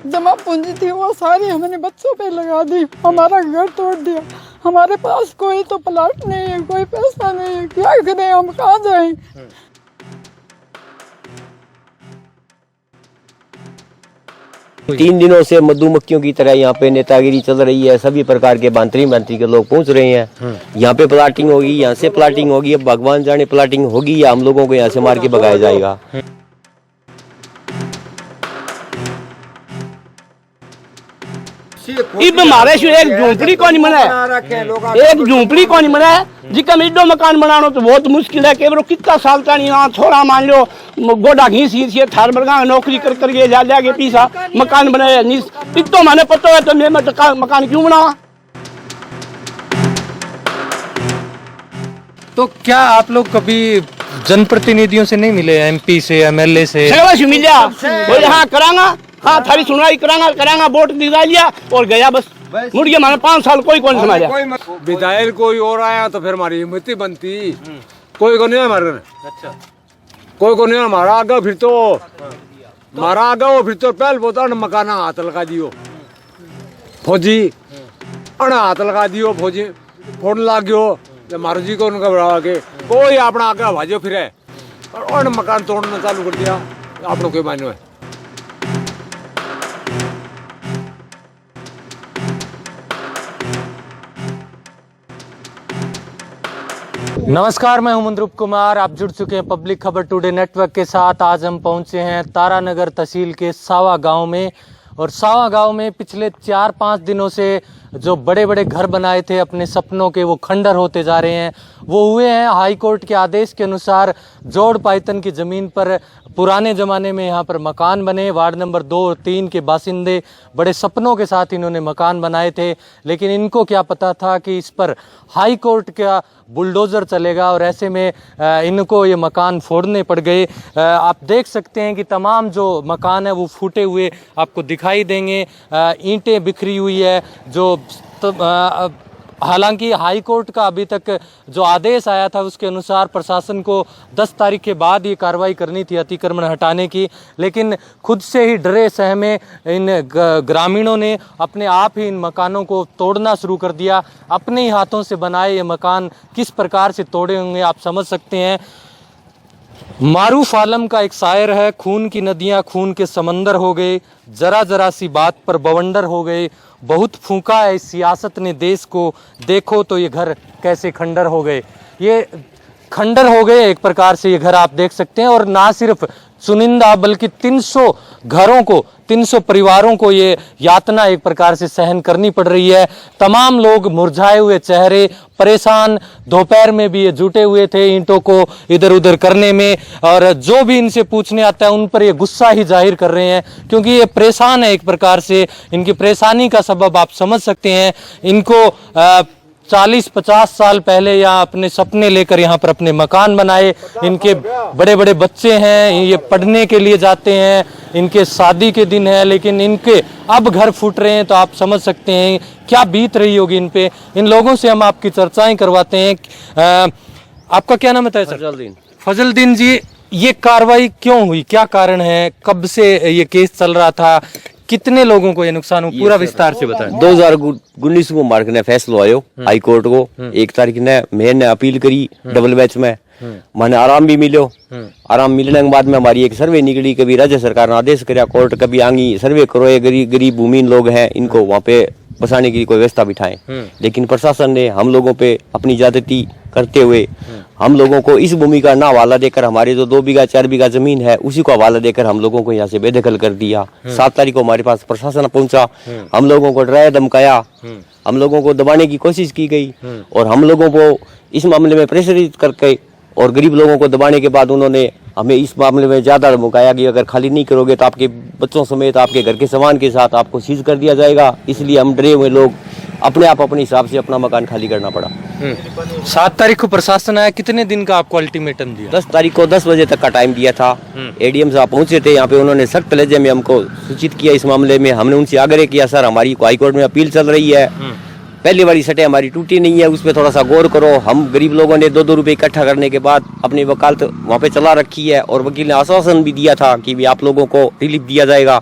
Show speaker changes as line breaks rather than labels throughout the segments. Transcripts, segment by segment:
जमा पूंजी थी वो सारी हमने बच्चों पे लगा दी, हमारा घर तोड़ दिया। हमारे पास कोई तो प्लाट नहीं है, कोई पैसा नहीं है, क्या करें, हम कहाँ जाएं?
3 दिनों से मधुमक्खियों की तरह यहाँ पे नेतागिरी चल रही है। सभी प्रकार के मंत्री के लोग पहुँच रहे हैं। यहाँ पे प्लाटिंग होगी, यहाँ से प्लाटिंग होगी। अब भगवान जाने प्लाटिंग होगी या हम लोगों को यहाँ से मार के भगाया जाएगा।
इब हमारे एक झोंपड़ी को नहीं बना है, एक झोंपड़ी को नहीं बना है जिका में इडो मकान बनाना तो बहुत मुश्किल है। केवल कितना साल का नहीं थोड़ा मान लो गोडा घीस घीस थार बरगा नौकरी कर करके जा जाके पीसा मकान बनाया इतो मैंने पता है तो मैं मकान क्यों बनावा।
तो क्या आप लोग कभी जनप्रतिनिधियों से नहीं मिले, MP से, MLA से?
मिला वो यहाँ करांगा, हाँ थारी सुनवाई करांगा वोट दिला लिया और गया बस मुड़ गया। मैंने 5 साल कोई कौन समझा।
विधायक कोई और आया तो फिर हमारी हिम्मत बनती, कोई को नहीं हमारे। अच्छा, कोई को नहीं हमारा आगे फिर तो मारा आगे वो फिर तो पहले बोता मकाना हाथ लगा दियो फौजी, अना हाथ लगा दियो फौजी फोन लाग गयो मारो जी को उनका बढ़ा के कोई अपना आगे भाजो फिर और मकान तोड़ना चालू कर दिया। आप लोग कोई मानो है।
नमस्कार, मैं हूं मंद्रुप कुमार। आप जुड़ चुके हैं पब्लिक खबर टुडे नेटवर्क के साथ। आज हम पहुंचे हैं तारानगर तहसील के सावा गांव में। और सावा गांव में पिछले 4-5 दिनों से जो बड़े बड़े घर बनाए थे अपने सपनों के, वो खंडर होते जा रहे हैं। वो हुए हैं हाई कोर्ट के आदेश के अनुसार जोड़ पायतन की ज़मीन पर पुराने ज़माने में यहाँ पर मकान बने। वार्ड नंबर 2 और 3 के बासिंदे बड़े सपनों के साथ इन्होंने मकान बनाए थे, लेकिन इनको क्या पता था कि इस पर हाई कोर्ट का बुलडोज़र चलेगा और ऐसे में इनको ये मकान फोड़ने पड़ गए। आप देख सकते हैं कि तमाम जो मकान है वो फूटे हुए आपको दिखाई देंगे। ईंटें बिखरी हुई है जो हालांकि हाई कोर्ट का अभी तक जो आदेश आया था उसके अनुसार प्रशासन को 10 तारीख के बाद ये कार्रवाई करनी थी अतिक्रमण हटाने की, लेकिन खुद से ही डरे सहमे इन ग्रामीणों ने अपने आप ही इन मकानों को तोड़ना शुरू कर दिया। अपने ही हाथों से बनाए ये मकान किस प्रकार से तोड़े होंगे आप समझ सकते हैं। मारूफ आलम का एक शायर है, खून की नदियां खून के समंदर हो गए, जरा जरा सी बात पर बवंडर हो गए, बहुत फूंका है इस सियासत ने देश को, देखो तो ये घर कैसे खंडर हो गए। ये खंडर हो गए एक प्रकार से ये घर आप देख सकते हैं। और ना सिर्फ चुनिंदा बल्कि 300 घरों को, 300 परिवारों को ये यातना एक प्रकार से सहन करनी पड़ रही है। तमाम लोग मुरझाए हुए चेहरे, परेशान, दोपहर में भी ये जुटे हुए थे ईंटों को इधर उधर करने में। और जो भी इनसे पूछने आता है उन पर ये गुस्सा ही जाहिर कर रहे हैं क्योंकि ये परेशान है एक प्रकार से। इनकी परेशानी का सबब आप समझ सकते हैं। इनको 40-50 साल पहले यहाँ अपने सपने लेकर यहाँ पर अपने मकान बनाए। इनके बड़े बड़े बच्चे हैं, ये पढ़ने के लिए जाते हैं, इनके शादी के दिन है, लेकिन इनके अब घर फूट रहे हैं। तो आप समझ सकते हैं क्या बीत रही होगी इन पे। इन लोगों से हम आपकी चर्चाएं करवाते हैं। आपका क्या नाम है सर? फजलदीन जी, ये कार्रवाई क्यों हुई, क्या कारण है, कब से ये केस चल रहा था, कितने लोगों को ये नुकसान हुआ, पूरा विस्तार से बताएं।
2019 को मार्क ने फैसला आयो हाई कोर्ट को। 1 तारीख ने मैं ने अपील करी डबल बेंच में, मैंने आराम भी मिलो। आराम मिलने के बाद में हमारी एक सर्वे निकली, कभी राज्य सरकार ने आदेश कराया कोर्ट कभी आंगी सर्वे करो, ये गरीब भूमिहीन लोग हैं इनको वहाँ पे बसाने की कोई व्यवस्था बिठाएं। लेकिन प्रशासन ने हम लोगों पे अपनी ज्यादती करते हुए हम लोगों को इस भूमि का ना हवाला देकर, हमारे जो 2 बीघा 4 बीघा जमीन है उसी को हवाला देकर हम लोगों को यहाँ से बेदखल कर दिया। 7 तारीख को हमारे पास प्रशासन पहुंचा, हम लोगों को डराया धमकाया, हम लोगों को दबाने की कोशिश की गई और हम लोगों को इस मामले में प्रेशरित करके और गरीब लोगों को दबाने के बाद उन्होंने हमें इस मामले में ज्यादा धमकाया कि अगर खाली नहीं करोगे तो आपके बच्चों समेत आपके घर के सामान के साथ आपको सीज कर दिया जाएगा। इसलिए हम डरे हुए लोग अपने हिसाब से अपना मकान खाली करना पड़ा।
7 तारीख को प्रशासन आया, कितने दिन का आपको अल्टीमेटम दिया?
10 तारीख को 10 बजे तक का टाइम दिया था। ADM साहब पहुंचे थे यहाँ पे, उन्होंने सख्त लहजे में हमको सूचित किया इस मामले में। हमने उनसे आग्रह किया सर हमारी हाईकोर्ट में अपील चल रही है, पहली वाली सटे हमारी टूटी नहीं है, उस पर थोड़ा सा गौर करो। हम गरीब लोगों ने 2-2 रुपए इकट्ठा करने के बाद अपनी वकालत वहाँ पे चला रखी है और वकील ने आश्वासन भी दिया था कि भी आप लोगों को रिलीफ दिया जाएगा।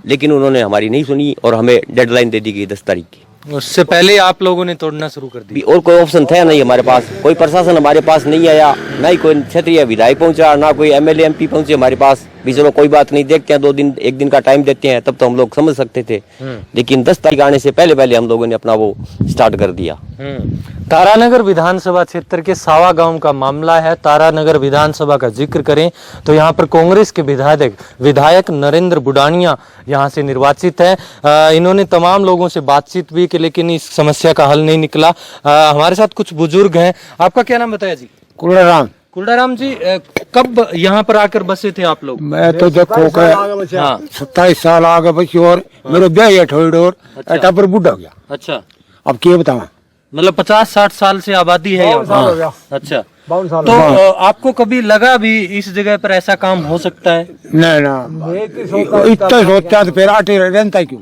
लेकिन उन्होंने हमारी नहीं सुनी और हमें डेडलाइन दे दी गई 10 तारीख की।
उससे पहले आप लोगों ने तोड़ना शुरू कर दिया।
और कोई ऑप्शन था नहीं हमारे पास, कोई प्रशासन हमारे पास नहीं आया, ना ही कोई क्षेत्रीय विधायक पहुंचा, ना कोई एमएलए एमपी पहुंचे हमारे पास भी। चलो कोई बात नहीं, देखते हैं 2 दिन 1 दिन का टाइम देते हैं, तब तो हम लोग समझ सकते थे। लेकिन 10 तारीख आने से पहले हम लोगों ने अपना वो स्टार्ट कर दिया।
तारानगर विधानसभा क्षेत्र के सावा गांव का मामला है। तारानगर विधानसभा का जिक्र करें तो यहाँ पर कांग्रेस के विधायक नरेंद्र बुडानिया यहाँ से निर्वाचित है। इन्होंने तमाम लोगों से बातचीत भी की, लेकिन इस समस्या का हल नहीं निकला। हमारे साथ कुछ बुजुर्ग हैं। आपका क्या नाम बताया जी? कुलडाराम जी, कब यहाँ पर आकर बसे थे आप लोग?
मैं तो देखो 27 साल आगे बची और मेरे ब्याह थोड़ी और टबर बुढ़ा गया।
अच्छा,
अब क्या बताऊं,
मतलब 50-60 साल से आबादी है यहाँ। अच्छा,
52 साल।
तो आपको कभी लगा भी इस जगह पर ऐसा काम हो सकता है?
नहीं ना, इतना सोचा तो फिर आटे रहता क्यों,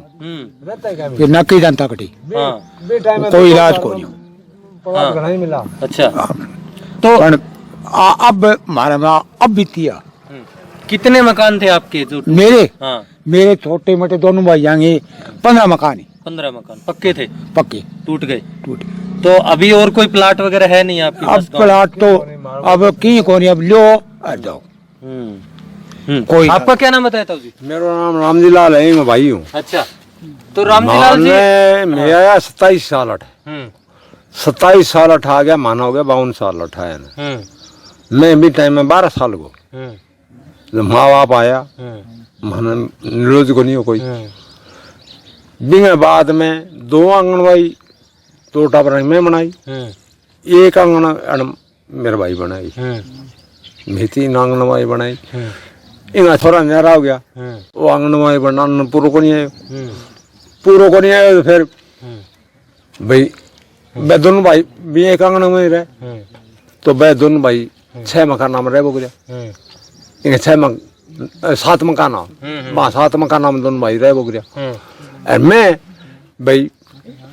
फिर नक्की जनता कटी, कोई इलाज को नहीं मिला।
अच्छा, तो
अब हमारे में अब बीतिया।
कितने मकान थे आपके जो?
मेरे छोटे मोटे दोनों भाई जाएंगे 15 मकान।
15 मकान पक्के थे?
पक्के
टूट गए। तो अभी और कोई प्लाट वगैरह है नहीं आपके पास?
अब प्लाट तो अब की कोनी, अब लो जाओ। कोई।
आपका क्या नाम बताया था जी?
मेरा नाम रामजी लाल है, मैं भाई हूँ।
अच्छा, तो रामजी लाल जी
मैं आया 27 साल 27 साल आ गया, माना हो गया 52 साल उठाया। मैं भी टाइम में 12 साल को माँ बाप आया, रोज को नहीं हो कोई। बिंगे बाद में 2 आंगनबाड़ी 2 टाबर में बनाई, 1 आंगन मेरे भाई बनाई, मैं 3 आंगनबाड़ी बनाई। इनका थोड़ा न्यारा हो गया, वो आंगनबाड़ी बनाना पूरा को नहीं आयो, तो फिर भाई वे दोनों भाई भी 1 आंगन में रहे, तो वे दोनों भाई 6 मकान नाम रहे बोल गया। 7 मकान वहाँ 7 मकान नाम दोनों भाई रहे बोल गया। और मैं भाई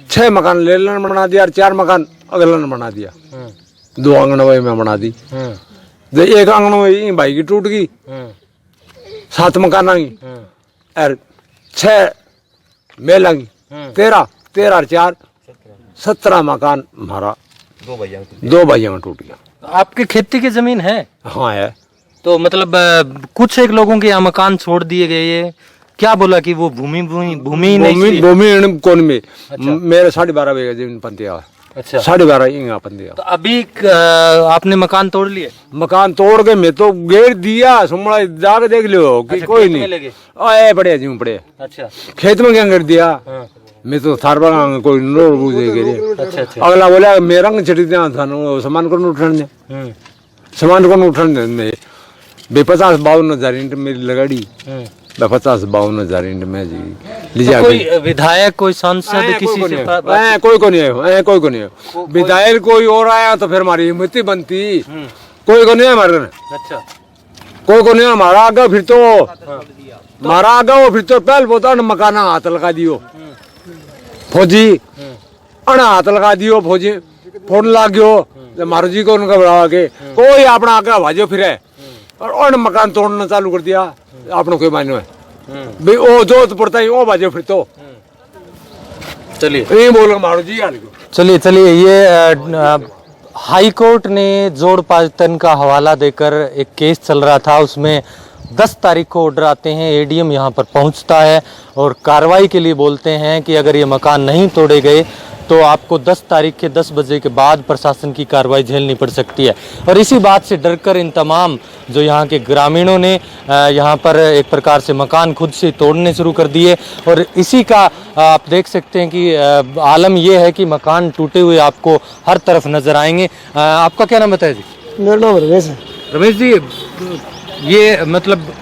6 मकान ले लेने बना दिया और 4 मकान अगला ने बना दिया, 2 आंगनबाड़ी में बना दी। तो 1 आंगनबाड़ी भाई की टूट गई, 7 मकान आ गई और 6 मेल आ गई, 13 और 4 17 मकान हमारा 2 भाइयों में टूट गया।
आपके खेती की जमीन है?
हाँ है।
तो मतलब कुछ एक लोगों के यहाँ मकान छोड़ दिए गए, ये क्या बोला कि वो भूमि कौन में? मेरे 12.5 बीघा जमीन पंतिया। अच्छा, 12.5 पंतिया। तो अभी आपने मकान तोड़ लिए? मकान तोड़ के मैं तो गेट दिया, सुमड़ा जाके देख लो कि कोई नहीं आए पड़े जी पड़े। अच्छा, खेत में क्या कर दिया? मैं तो थार बगा कोई नोट बूझे के। अच्छा, अगला बोला मैं रंग छटी दिया था, सामान को उठन दे, सामान को उठन दे। 50-52 हजार ईंट मेरी लगाड़ी, 50-52 हजार ईंट में जी लीजा। कोई विधायक, कोई सांसद किसी से?
कोई को नहीं आयो, कोई को नहीं आयो। विधायक कोई और आया तो फिर हमारी हिम्मत बनती, कोई को नहीं है हमारे। अच्छा, कोई को नहीं हमारा आगे, फिर तो हमारा आगे वो फिर तो पहले बोता मकाना हाथ लगा दियो फौजी, अना हाथ लगा दियो फौजी, फोन लाग गयो मारो जी को उनका बढ़ा के, कोई अपना आगे भाजो फिर और मकान तोड़ना चालू कर दिया। आपने कोई मायने है भाई, ओ जो तो पड़ता है वो भाजो फिर तो। चलिए ये बोल मारो जी।
चलिए ये हाई कोर्ट ने जोड़ पायतन का हवाला देकर एक केस चल रहा था, उसमें 10 तारीख को ऑर्डर आते हैं, एडीएम यहाँ पर पहुँचता है और कार्रवाई के लिए बोलते हैं कि अगर ये मकान नहीं तोड़े गए तो आपको 10 तारीख के 10 बजे के बाद प्रशासन की कार्रवाई झेलनी पड़ सकती है। और इसी बात से डरकर इन तमाम जो यहाँ के ग्रामीणों ने यहाँ पर एक प्रकार से मकान खुद से तोड़ने शुरू कर दिए। और इसी का आप देख सकते हैं कि आलम ये है कि मकान टूटे हुए आपको हर तरफ नजर आएंगे। आपका क्या नाम बताया जी?
मेरा नाम रमेश है।
रमेश जी, ये मतलब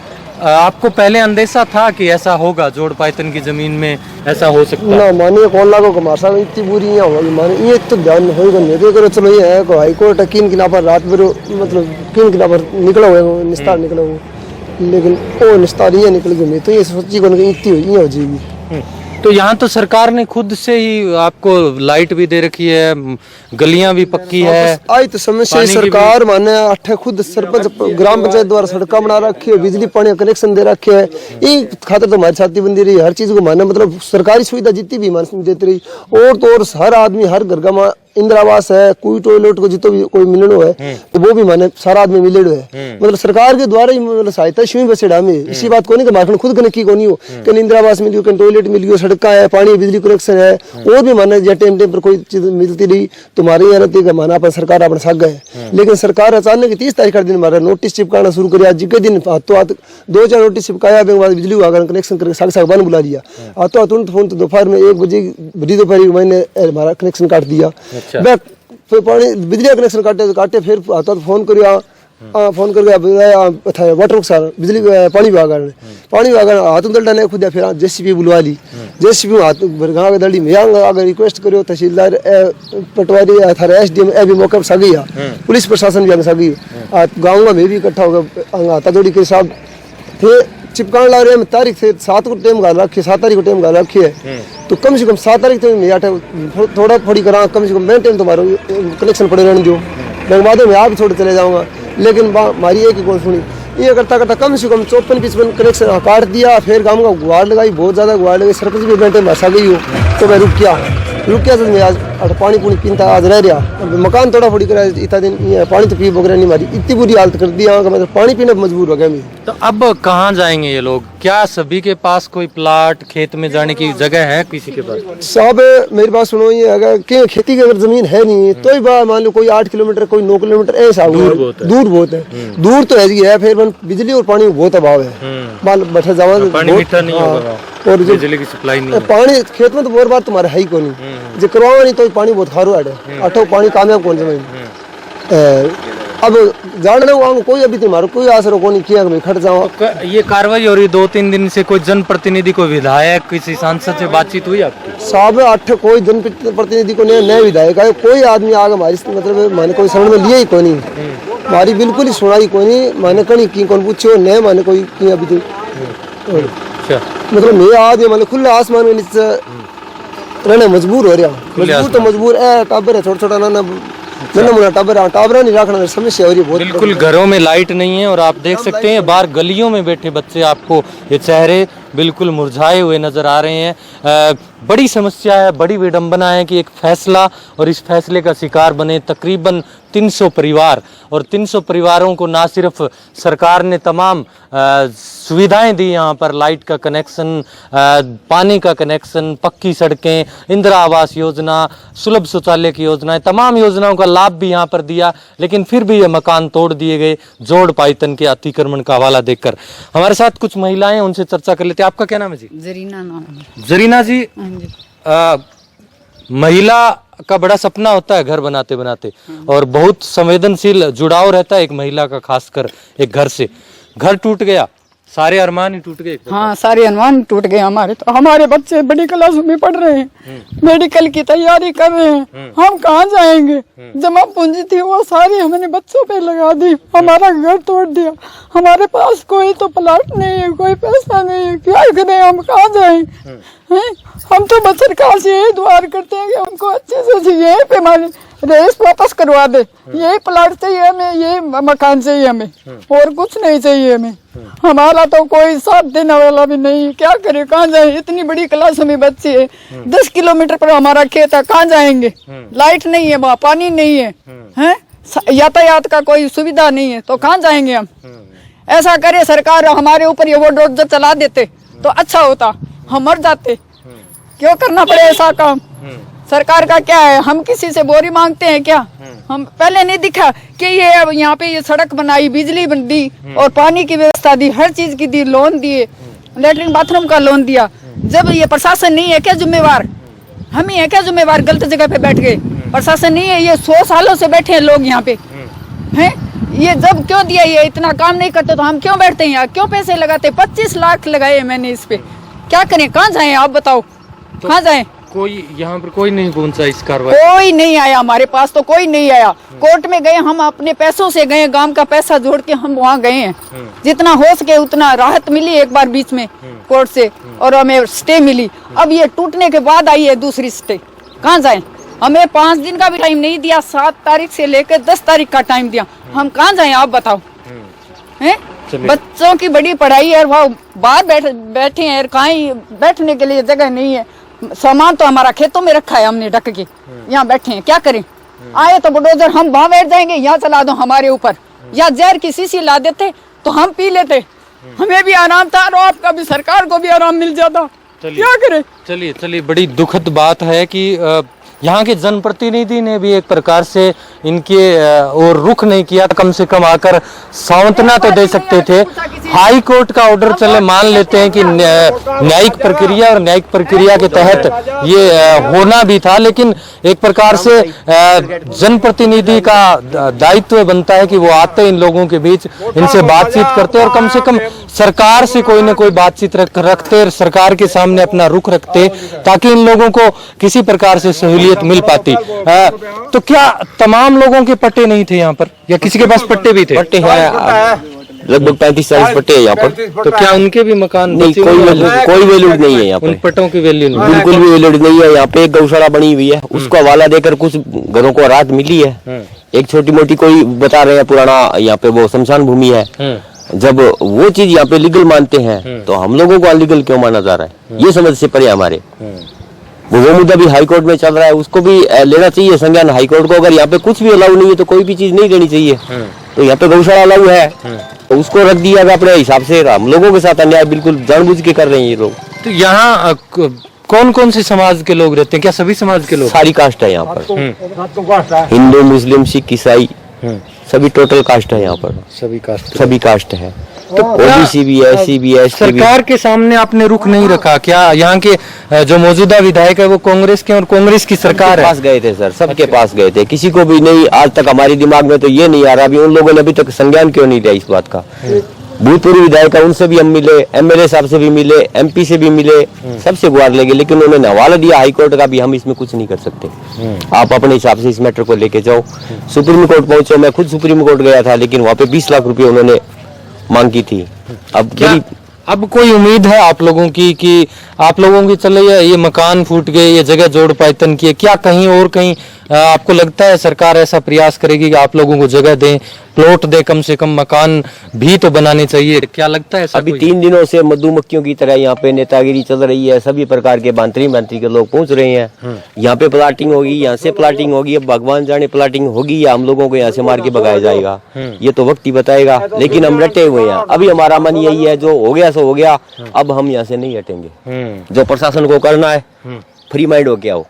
आपको पहले अंदेशा था कि ऐसा होगा, जोड़ पायतन की जमीन में ऐसा हो सकता है?
ना मानिए कौन लागो कमार साहब इतनी बुरी यहाँ होगी, माने ये तो ध्यान होगा नहीं तो करो। चलो ये है को हाई कोर्ट है, किन किना पर रात भर मतलब किन किना पर निकला हुआ निस्तार निकला हुआ, लेकिन वो निस्तार ये निकल गई। मैं तो ये सोची को इतनी हो जाएगी।
तो यहाँ तो सरकार ने खुद से ही आपको लाइट भी दे रखी है, गलियां भी पक्की है।
आई तो समस्या सरकार माने अठे खुद सरपंच ग्राम पंचायत द्वारा सड़का बना रखी है, बिजली पानी कनेक्शन दे रखे है। ये खातिर तो हमारी छाती बंदी रही, हर चीज को माने मतलब सरकारी सुविधा जितनी भी मान देती रही। और तो और हर आदमी हर घर का इंदिरा आवास है, कोई टॉयलेट को जितो भी कोई मिलनो है तो वो भी माने सारा आदमी मिलेड़ो है। मतलब सरकार के द्वारा ही मतलब सहायता शुरू बसेड़ा में इसी बात को नहीं कि माखन खुद की को नहीं हो कि इंदिरा आवास मिल गयो, कि टॉयलेट मिल गयो, सड़का है, पानी बिजली कनेक्शन है। और भी माने जो टाइम पर कोई चीज मिलती रही तो हमारे यहाँ रहती है माना अपन सरकार अपने साग गए। लेकिन सरकार अचानक 30 तारीख का दिन हमारा नोटिस चिपकाना शुरू कर जिसके दिन हाथों हाथ 2 4 नोटिस चिपकाया, बिजली विभाग कनेक्शन करके साग साग बन बुला लिया। हाथों हाथ फोन तो दोपहर में 1 बजे बड़ी दोपहर मैंने हमारा कनेक्शन काट दिया। फिर पानी बिजली का कनेक्शन काटे फिर आता फोन करिया, फोन करके वाटर बिजली पानी विभाग हाथ दल्टा ने खुद फिर जेसीबी बुलवा ली। जेसीबी हाथ गाँव दल्डी में अगर रिक्वेस्ट करो तहसीलदार पटवारी थारे SDM ए भी मौके पर सगी पुलिस प्रशासन भी सगी गाँव में भी इकट्ठा होगा हाथा जोड़ी के साहब थे चिपकान ला रहे हैं। तारीख से 7 को टाइम गाल रखी है, 7 तारीख को टाइम गाल रखी है तो कम से कम 7 तारीख तक थोड़ा थोड़ी करा कम से कम मैं टाइम तुम्हारा कनेक्शन पड़े रहने दो, मैं बाद में आप छोड़ चले जाऊँगा। लेकिन हमारी एक ही कौन सुनी, ये करता करता कम से कम 54-55 कनेक्शन काट दिया। फिर गाँव का गुहार लगाई, बहुत ज़्यादा गुहार लगाई, सरपंच भी बैठे भाषा गई हो तो मैं रुक गया तो मैं आज पानी पुनी पीता आज रह रहा। मकान थोड़ा फोड़ी करा इतना दिन पानी तो पी वगैरह नहीं, मारी इतनी बुरी हालत कर दी मतलब पानी पीने पर मजबूर हो गया मैं।
तो अब कहाँ जाएंगे ये लोग? क्या सभी के पास कोई प्लाट खेत में जाने की जगह है किसी के पास?
साहब मेरी बात सुनो, ये अगर कि खेती की अगर जमीन है नहीं तो ही बात मान लो कोई 8 किलोमीटर कोई 9 किलोमीटर ऐसा दूर बहुत है। दूर तो है फिर बिजली और पानी बहुत अभाव है, बाल बैठे जावा और
बिजली की सप्लाई नहीं,
पानी खेत में तो बोर बात तुम्हारे है ही कोनी जो करवाओ नहीं तो पानी बहुत खारो है अठो पानी कामयाब कौन जमीन। अब जानने वांग कोई अभी तुम्हारा कोई आसर को नहीं किया खट जाओ।
ये कार्रवाई हो रही 2-3 दिन से, कोई जनप्रतिनिधि को विधायक किसी सांसद से बातचीत हुई आपकी?
साहब 8 कोई जनप्रतिनिधि को नहीं विधायक है, कोई आदमी आगे हमारी मतलब मैंने कोई समझ में लिया ही कोई नहीं, हमारी बिल्कुल ही सुनाई कोई नहीं। मैंने कहीं की कौन पूछो नहीं मैंने कोई की अभी तक मतलब मैं आज मैंने खुले आसमान में नीचे रहने मजबूर हो रहा। मजबूर है टाबर है छोटा नाना टाबरा नहीं रखना समस्या हो रही है।
बिल्कुल घरों में लाइट नहीं है और आप देख सकते हैं बाहर गलियों में बैठे बच्चे, आपको ये चेहरे बिल्कुल मुरझाए हुए नजर आ रहे हैं। बड़ी समस्या है, बड़ी विडंबना है कि एक फैसला और इस फैसले का शिकार बने तकरीबन 300 परिवार, और 300 परिवारों को ना सिर्फ सरकार ने तमाम सुविधाएं दी, यहाँ पर लाइट का कनेक्शन, पानी का कनेक्शन, पक्की सड़कें, इंदिरा आवास योजना, सुलभ शौचालय की योजनाएं, तमाम योजनाओं का लाभ भी यहाँ पर दिया, लेकिन फिर भी ये मकान तोड़ दिए गए जोड़ पाइतन के अतिक्रमण का हवाला देकर। हमारे साथ कुछ महिलाएं, उनसे चर्चा कर लेते हैं। आपका क्या नाम है जी?
जरीना नाम है।
जरीना जी, महिला का बड़ा सपना होता है घर बनाते बनाते, और बहुत संवेदनशील जुड़ाव रहता है एक महिला का, खासकर एक घर से। घर टूट गया, सारे अरमान ही टूट गए।
हाँ, सारे अरमान टूट गए हमारे। तो हमारे बच्चे बड़ी क्लास में पढ़ रहे हैं, मेडिकल की तैयारी कर रहे हैं, हम कहाँ जाएंगे? जमा पूंजी थी वो सारी हमने बच्चों पे लगा दी, हमारा घर तोड़ दिया। हमारे पास कोई तो प्लाट नहीं है, कोई पैसा नहीं है, क्या करें? हम कहाँ जाएं? हम तो बस सरकार से यही दुआ करते हैं कि हमको अच्छे से यहीं पे हमारे रेस वापस करवा दे। यही प्लाट चाहिए हमें, यही मकान चाहिए हमें, और कुछ नहीं चाहिए हमें। हमारा तो कोई साथ देने वाला भी नहीं, क्या करे? कहाँ जाए? इतनी बड़ी क्लास में बच्चे है, 10 किलोमीटर पर हमारा खेत है, कहाँ जाएंगे? लाइट नहीं है, वहाँ पानी नहीं है, यातायात का कोई सुविधा नहीं है, तो कहाँ जाएंगे हम? ऐसा करे सरकार हमारे ऊपर ये वो रोड चला देते तो अच्छा होता, हम मर जाते। क्यों करना पड़े ऐसा काम? सरकार का क्या है? हम किसी से बोरी मांगते हैं क्या? हम पहले नहीं दिखा कि ये यहाँ पे ये सड़क बनाई, बिजली बन दी और पानी की व्यवस्था दी, हर चीज की दी, लोन दिए, लेटरिन बाथरूम का लोन दिया। जब ये प्रशासन नहीं है क्या जिम्मेवार? हम ही है क्या जिम्मेवार? गलत जगह पे बैठ गए, प्रशासन नहीं है। ये 100 सालों से बैठे हैं लोग यहाँ पे, हैं? ये जब क्यों दिया? ये इतना काम नहीं करते तो हम क्यों बैठते हैं यहाँ? क्यों पैसे लगाते? 25 लाख लगाए मैंने इस पे, क्या करें? कहाँ जाएं आप बताओ? कहाँ जाएं?
कोई यहाँ पर कोई नहीं पहुंचा इस कार्रवाई?
कोई नहीं आया हमारे पास, तो कोई नहीं आया। कोर्ट में गए, हम अपने पैसों से गए, गांव का पैसा जोड़ के हम वहाँ गए हैं। जितना हो सके उतना राहत मिली एक बार बीच में कोर्ट से, और हमें स्टे मिली। अब ये टूटने के बाद आई है दूसरी स्टे। कहाँ जाए? हमें 5 दिन का भी टाइम नहीं दिया, 7 तारीख से लेकर 10 तारीख का टाइम दिया। हम कहाँ जाए आप बताओ? हैं? बच्चों की बड़ी पढ़ाई है, वो बाहर बैठे हैं, कहीं बैठने के लिए जगह नहीं है। सामान तो हमारा खेतों में रखा है, हमने ढक के यहाँ बैठे हैं। क्या करें? आए तो बुलडोजर, हम वहां बैठ जाएंगे, यहाँ चला दो हमारे ऊपर, या जहर की शीशी ला देते तो हम पी लेते, हमें भी आराम था और आपका भी, सरकार को भी आराम मिल जाता। क्या करें?
चलिए बड़ी दुखद बात है कि यहाँ के जनप्रतिनिधि ने भी एक प्रकार से इनके और रुख नहीं किया। कम से कम आकर सांत्वना तो दे सकते थे। हाई कोर्ट का ऑर्डर चले, मान लेते हैं कि न्यायिक प्रक्रिया और न्यायिक प्रक्रिया के तहत ये होना भी था, लेकिन एक प्रकार से जनप्रतिनिधि का दायित्व बनता है कि वो आते इन लोगों के बीच, इनसे बातचीत करते और कम से कम सरकार से कोई ना कोई बातचीत रखते, सरकार के सामने अपना रुख रखते, ताकि इन लोगों को किसी प्रकार से सहूलियत मिल पाती। तो क्या तमाम लोगों के पट्टे नहीं थे यहाँ पर, या किसी के पास पट्टे भी थे?
पट्टे हैं, लगभग 35-40 पट्टे हैं यहाँ पर।
तो क्या उनके भी मकान
नहीं, कोई वैल्यू नहीं है यहाँ
उन
पर,
पट्टों की वैल्यू नहीं?
बिल्कुल भी वैल्यू नहीं है। यहाँ पे एक गौशाला बनी हुई है, उसको हवाला देकर कुछ घरों को राहत मिली है। एक छोटी मोटी कोई बता रहे हैं पुराना यहाँ पे वो शमशान भूमि है। जब वो चीज यहाँ पे लीगल मानते हैं तो हम लोगों को अनलीगल क्यों माना जा रहा है? ये समझ से परे हमारे। वो मुद्दा भी हाई कोर्ट में चल रहा है, उसको भी लेना चाहिए संज्ञान हाई कोर्ट को। अगर यहाँ पे कुछ भी अलाउ नहीं है तो कोई भी चीज नहीं लेनी चाहिए। तो यहाँ पे गौशाला अलाउ है तो उसको रख दिया गया अपने हिसाब से। हम लोगों के साथ अन्याय बिल्कुल जानबूझ के कर रहे हैं ये लोग।
तो यहाँ कौन कौन से समाज के लोग रहते हैं? क्या सभी समाज के लोग?
सारी कास्ट है यहाँ पर, हिंदू, मुस्लिम, सिख, ईसाई, सभी टोटल कास्ट है यहाँ पर। सभी कास्ट है, तो ओबीसी भी है, एससी भी है, एसटी भी।
सरकार के सामने आपने रुख नहीं रखा क्या? यहाँ के जो मौजूदा विधायक है वो कांग्रेस के, और कांग्रेस की सरकार है।
पास गए थे सर, सबके पास गए थे, किसी को भी नहीं। आज तक हमारे दिमाग में तो ये नहीं आ रहा अभी उन लोगों ने अभी तक संज्ञान क्यों नहीं लिया इस बात का। भूतपूर्व विधायक है, उनसे भी हम मिले, एमएलए साहब से भी मिले, एमपी से भी मिले, सबसे गुहार लगे, लेकिन उन्होंने हवाला दिया हाई कोर्ट का भी। हम इसमें कुछ नहीं कर सकते, आप अपने हिसाब से इस मैटर को लेके जाओ। सुप्रीम कोर्ट पहुंचो, मैं खुद सुप्रीम कोर्ट गया था, लेकिन वहाँ पे 20 लाख रुपए उन्होंने मांग की थी।
अब कोई उम्मीद है आप लोगों की कि आप लोगों की चले ये मकान फूट गए, ये जगह जोड़ पायतन की, क्या कहीं और कहीं आपको लगता है सरकार ऐसा प्रयास करेगी कि आप लोगों को जगह दें, प्लॉट दे, कम से कम मकान भी तो बनाने चाहिए? क्या लगता है?
अभी 3 दिनों से मधुमक्खियों की तरह यहाँ पे नेतागिरी चल रही है। सभी प्रकार के मंत्री के लोग पहुंच रहे हैं। यहाँ पे प्लाटिंग होगी, यहाँ से प्लाटिंग होगी, अब भगवान जाने प्लाटिंग होगी या हम लोगों को यहाँ से मार के भगाया जाएगा, ये तो वक्त ही बताएगा। लेकिन हम डटे हुए हैं। अभी हमारा मन यही है, जो हो गया सो हो गया, अब हम यहाँ से नहीं हटेंगे। जो प्रशासन को करना है फ्री माइंड हो गया हो।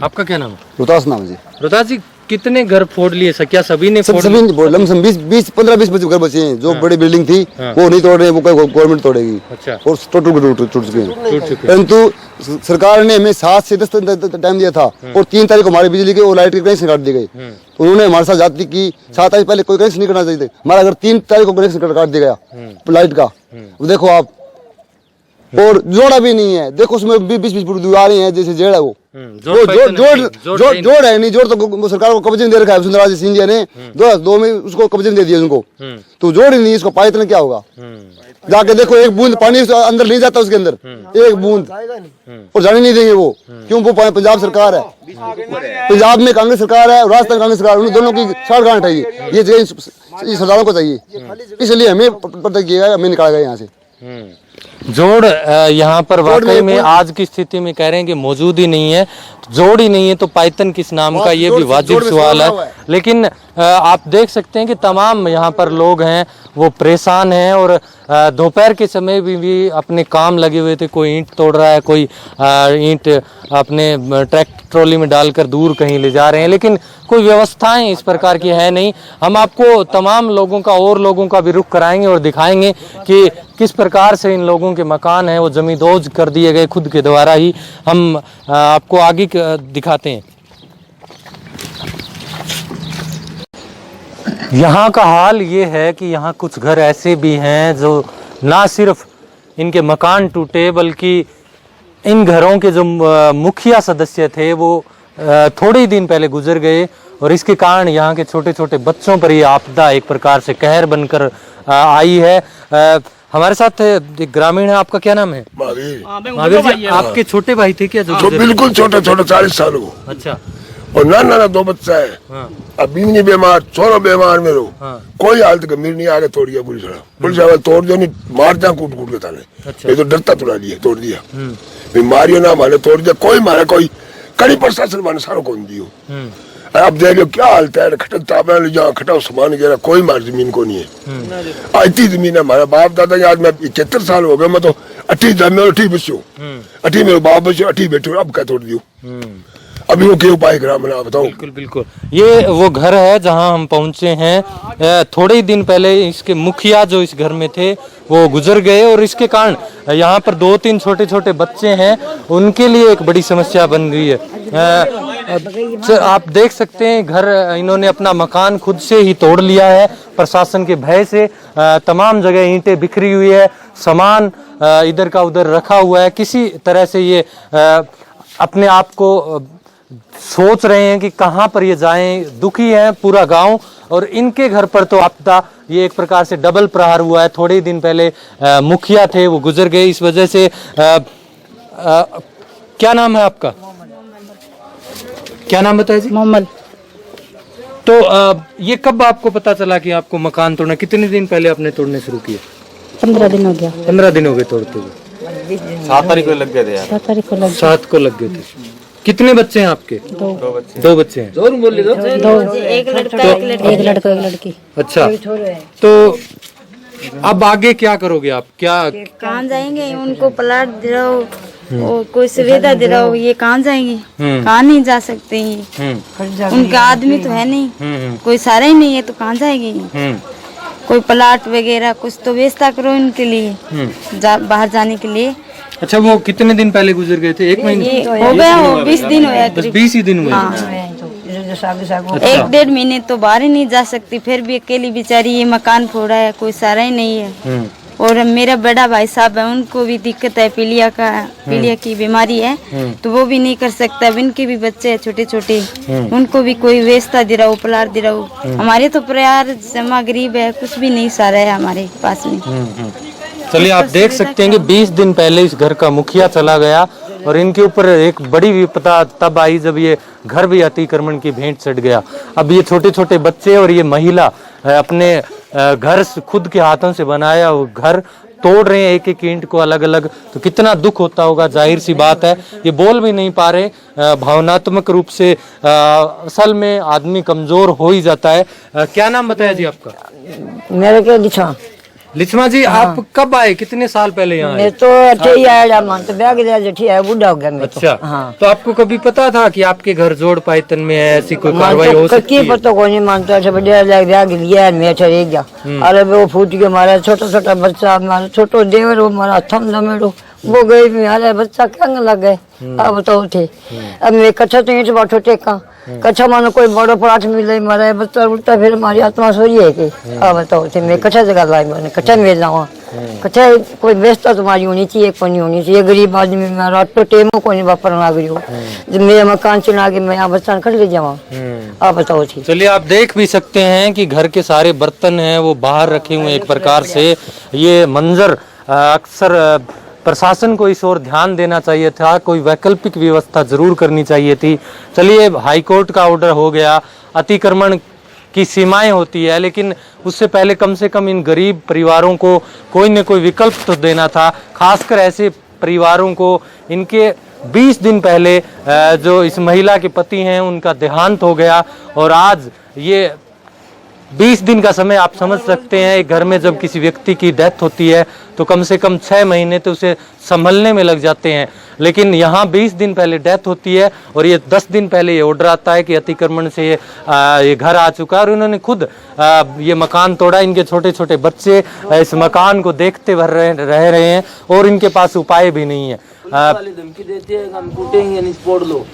आपका क्या नाम है?
रोहतास नाम जी।
रोहतास जी, कितने घर फोड़ लिए? क्या सभी ने?
सभी 15-20 घर बचे हैं। जो बड़ी बिल्डिंग थी वो नहीं तोड़ रहे, वो गवर्नमेंट तोड़ेगी।
अच्छा।
और टोटल टूट चुके हैं। परंतु सरकार ने हमें 7 से 10 टाइम दिया था, और 3 तारीख को हमारी बिजली के और लाइट के कनेक्शन काट दिए गए। उन्होंने हमारे साथ जाती की 7 तारीख पहले कोई कनेक्शन नहीं करना चाहिए। हमारा अगर 3 तारीख को कनेक्शन काट दिया गया लाइट का, देखो आप, और जोड़ा भी नहीं है। देखो उसमें 20 फुट आ रही है, जैसे जेड़ है वो जोड़ है नहीं। जोड़ तो सरकार को कब्जे में दे रखा है सुंदरराज सिंधिया ने, 2002 में उसको कब्जे में दे दिया उनको। तो जोड़ ही नहीं, इसको पायतन क्या होगा? जाके देखो, एक बूंद पानी अंदर नहीं जाता उसके अंदर, एक बूंद, और जाने नहीं देंगे वो। क्यों? वो पंजाब सरकार है, पंजाब में कांग्रेस सरकार है, राजस्थान कांग्रेस सरकार, उन दोनों की साठगांठ है। ये जगह सरदारों को चाहिए, इसलिए हमें पता किया, हमें निकाला गया यहाँ से।
जोड़ यहाँ पर वाकई में आज की स्थिति में कह रहे हैं कि मौजूद ही नहीं है। जोड़ ही नहीं है तो पायतन किस नाम का, ये भी वाजिब सवाल है। लेकिन आप देख सकते हैं कि तमाम यहाँ पर लोग हैं वो परेशान हैं, और दोपहर के समय भी अपने काम लगे हुए थे। कोई ईंट तोड़ रहा है, कोई ईंट अपने ट्रैक्टर ट्रॉली में डालकर दूर कहीं ले जा रहे हैं, लेकिन कोई व्यवस्थाएं इस प्रकार की है नहीं। हम आपको तमाम लोगों का और लोगों का भी रुख कराएंगे और दिखाएंगे कि किस प्रकार से इन लोगों के मकान हैं वो जमींदोज कर दिए गए खुद के द्वारा ही। हम आपको आगे दिखाते हैं। यहाँ का हाल ये है कि यहाँ कुछ घर ऐसे भी हैं जो ना सिर्फ इनके मकान टूटे, बल्कि इन घरों के जो मुखिया सदस्य थे वो थोड़े ही दिन पहले गुजर गए और इसके कारण यहाँ के छोटे छोटे बच्चों पर ये आपदा एक प्रकार से कहर बनकर आई है। हमारे साथ एक ग्रामीण है, आपका क्या नाम है? महावीर जी, आपके छोटे भाई थे क्या जो
बिल्कुल छोटा छोटा 40 साल को।
अच्छा।
और ना 2 बच्चा है।
हाँ।
अब बीवी बीमार, छोरो बीमार मेरो।
हाँ।
कोई हालत गंभीर नहीं, आगे तोड़ दिया पुलिस वाला तोड़ दिया, नहीं मार जा कूट के ताने।
अच्छा।
ये तो डरता तोड़ा दिया, तोड़ दिया। बीमारियों ना मारे तोड़ दिया, कोई मारे कोई कड़ी प्रशासन माने सारो कौन दियो। अब देख लो क्या हालत है, खटता ले जाओ खटाओ सामान गिरा, कोई मार जमीन को नहीं है। इतनी जमीन है हमारा बाप दादा, आज मैं 71 साल हो गया, मैं तो 80 जमे 80 बच्चों 80 मेरे बाप बच्चे 80 बैठे, अब क्या तोड़ दियो। अभी वो क्या उपाय करा मैंने, बताओ।
बिल्कुल बिल्कुल, ये वो घर है जहां हम पहुंचे हैं। थोड़े ही दिन पहले इसके मुखिया जो इस घर में थे वो गुजर गए और इसके कारण यहाँ पर 2-3 छोटे छोटे बच्चे हैं, उनके लिए एक बड़ी समस्या बन गई है। आप देख सकते हैं घर इन्होंने अपना मकान खुद से ही तोड़ लिया है प्रशासन के भय से। तमाम जगह ईंटें बिखरी हुई है, सामान इधर का उधर रखा हुआ है। किसी तरह से ये अपने आप को सोच रहे हैं कि कहां पर ये जाएं, दुखी है पूरा गांव। और इनके घर पर तो आपदा ये एक प्रकार से डबल प्रहार हुआ है। थोड़े ही दिन पहले मुखिया थे वो गुजर गए, इस वजह से क्या नाम है आपका? क्या नाम बताया जी?
मोहम्मद।
तो ये कब आपको पता चला कि आपको मकान तोड़ना? कितने दिन पहले आपने तोड़ने शुरू किए?
15 दिन हो गया।
15 दिन हो गए तोड़ते हुए।
7 तारीख को लग गए थे यार।
7 तारीख को लग
7 को लग गए थे। कितने बच्चे हैं आपके? 2 बच्चे हैं।
दो, एक लड़का एक लड़की।
अच्छा, तो अब आगे क्या करोगे आप? क्या
कहाँ जाएंगे? उनको प्लाट दिलाओ, कोई सुविधा दिलाओ, ये कहाँ जाएंगे? कहाँ नहीं जा सकते ये, उनका आदमी तो है नहीं, कोई सारा ही नहीं है, तो कहाँ जाएंगे? कोई प्लाट वगैरह कुछ तो व्यवस्था करो इनके लिए, बाहर जाने के लिए।
अच्छा, वो कितने दिन पहले गुजर गए थे? 1 महीने
हो गया, हो 20 दिन हो गया,
बस 20 ही दिन हुए।
हाँ। 1-1.5 महीने तो बाहर ही नहीं जा सकती, फिर भी अकेली बेचारी, ये मकान फोड़ा है, कोई सारा ही नहीं है। और मेरा बड़ा भाई साहब है, उनको भी दिक्कत है, पीलिया की बीमारी है, तो वो भी नहीं कर सकता। अब इनके भी बच्चे हैं छोटे छोटे, उनको भी कोई व्यवस्था दिलाओ, प्लाट दिलाओ। हमारे तो परिवार जमा गरीब है, कुछ भी नहीं सारा है हमारे पास में।
चलिए, आप देख सकते हैं कि 20 दिन पहले इस घर का मुखिया चला गया और इनके ऊपर एक बड़ी विपदा तब आई जब ये घर भी अतिक्रमण की भेंट चढ़ गया। अब ये छोटे छोटे बच्चे और ये महिला अपने घर खुद के हाथों से बनाया वो घर तोड़ रहे हैं, एक एक ईंट को अलग अलग। तो कितना दुख होता होगा, जाहिर सी बात है। ये बोल भी नहीं पा रहे, भावनात्मक रूप से असल में आदमी कमजोर हो ही जाता है। क्या नाम बताया जी आपका?
मेरे के लिखा
लिचमा जी, आप कब आए? कितने साल पहले यहाँ आए?
मैं तो अच्छे ही आया, मान तो ब्याह गया, जेठी है, बुढ़ा हो गया मैं।
अच्छा,
तो, हाँ।
तो आपको कभी पता था कि आपके घर जोड़ पाइतन में ऐसी कोई कार्रवाई हो सकती है?
पता को नहीं मानता, ऐसे बढ़िया ब्याह गया, मैं रह गया। अरे वो फूट गया, हमारा छोटा छोटा बच्चा, हमारा छोटो देवर, वो हमारा थम दमेड़ो, वो गए, मेरा बच्चा क्या लग गए। अब बताओ थे, अब मैं कच्चा तो ईंट बाटो टेका, कच्चा मानो कोई बड़ो पराठ मिले, मारा बच्चा उल्टा, फिर हमारी आत्मा सोई है कि अब बताओ थे, मैं कच्चा जगह लाई, मैंने कच्चा मिल जाऊँ, कच्चा कोई व्यवस्था तुम्हारी होनी चाहिए, कोई नहीं होनी चाहिए। गरीब आदमी मेरा तो टेमो को नहीं वापर लग रही हो, जब मेरा मकान चुना के मैं यहाँ बच्चा खड़ ले जावा। अब बताओ थी।
चलिए, आप देख भी सकते हैं कि घर के सारे बर्तन हैं वो बाहर रखे हुए एक प्रकार से। ये मंजर अक्सर प्रशासन को इस ओर ध्यान देना चाहिए था, कोई वैकल्पिक व्यवस्था जरूर करनी चाहिए थी। चलिए, हाईकोर्ट का ऑर्डर हो गया, अतिक्रमण की सीमाएं होती है, लेकिन उससे पहले कम से कम इन गरीब परिवारों को कोई न कोई विकल्प तो देना था, खासकर ऐसे परिवारों को। इनके 20 दिन पहले जो इस महिला के पति हैं उनका देहांत हो गया और आज ये 20 दिन का समय आप समझ सकते हैं। एक घर में जब किसी व्यक्ति की डेथ होती है तो कम से कम 6 महीने तो उसे संभलने में लग जाते हैं, लेकिन यहाँ 20 दिन पहले डेथ होती है और ये 10 दिन पहले ये ऑर्डर आता है कि अतिक्रमण से ये घर आ चुका है और उन्होंने खुद ये मकान तोड़ा। इनके छोटे छोटे बच्चे इस मकान को देखते रह रहे हैं और इनके पास उपाय भी नहीं है।
धमकी देते हैं, हम कूटेंगे, नहीं फोड़ लो।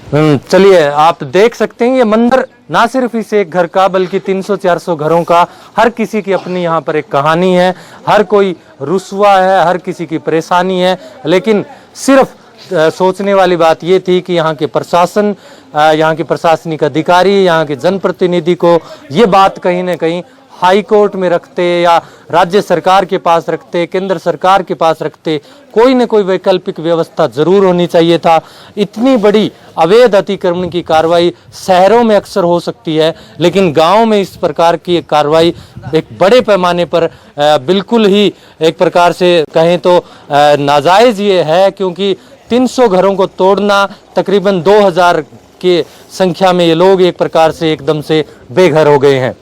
चलिए, आप देख सकते हैं ये मंदिर ना सिर्फ इस एक घर का बल्कि 300-400 घरों का, हर किसी की अपनी यहाँ पर एक कहानी है, हर कोई रुस्वा है, हर किसी की परेशानी है, लेकिन सिर्फ सोचने वाली बात ये थी कि यहाँ के प्रशासन, यहाँ के प्रशासनिक अधिकारी, यहाँ के जनप्रतिनिधि को ये बात कहीं ना कहीं हाई कोर्ट में रखते या राज्य सरकार के पास रखते, केंद्र सरकार के पास रखते, कोई न कोई वैकल्पिक व्यवस्था जरूर होनी चाहिए था। इतनी बड़ी अवैध अतिक्रमण की कार्रवाई शहरों में अक्सर हो सकती है, लेकिन गांव में इस प्रकार की कार्रवाई एक बड़े पैमाने पर बिल्कुल ही एक प्रकार से कहें तो नाजायज ये है, क्योंकि 300 घरों को तोड़ना, तकरीबन 2000 की संख्या में ये लोग एक प्रकार से एकदम से बेघर हो गए हैं।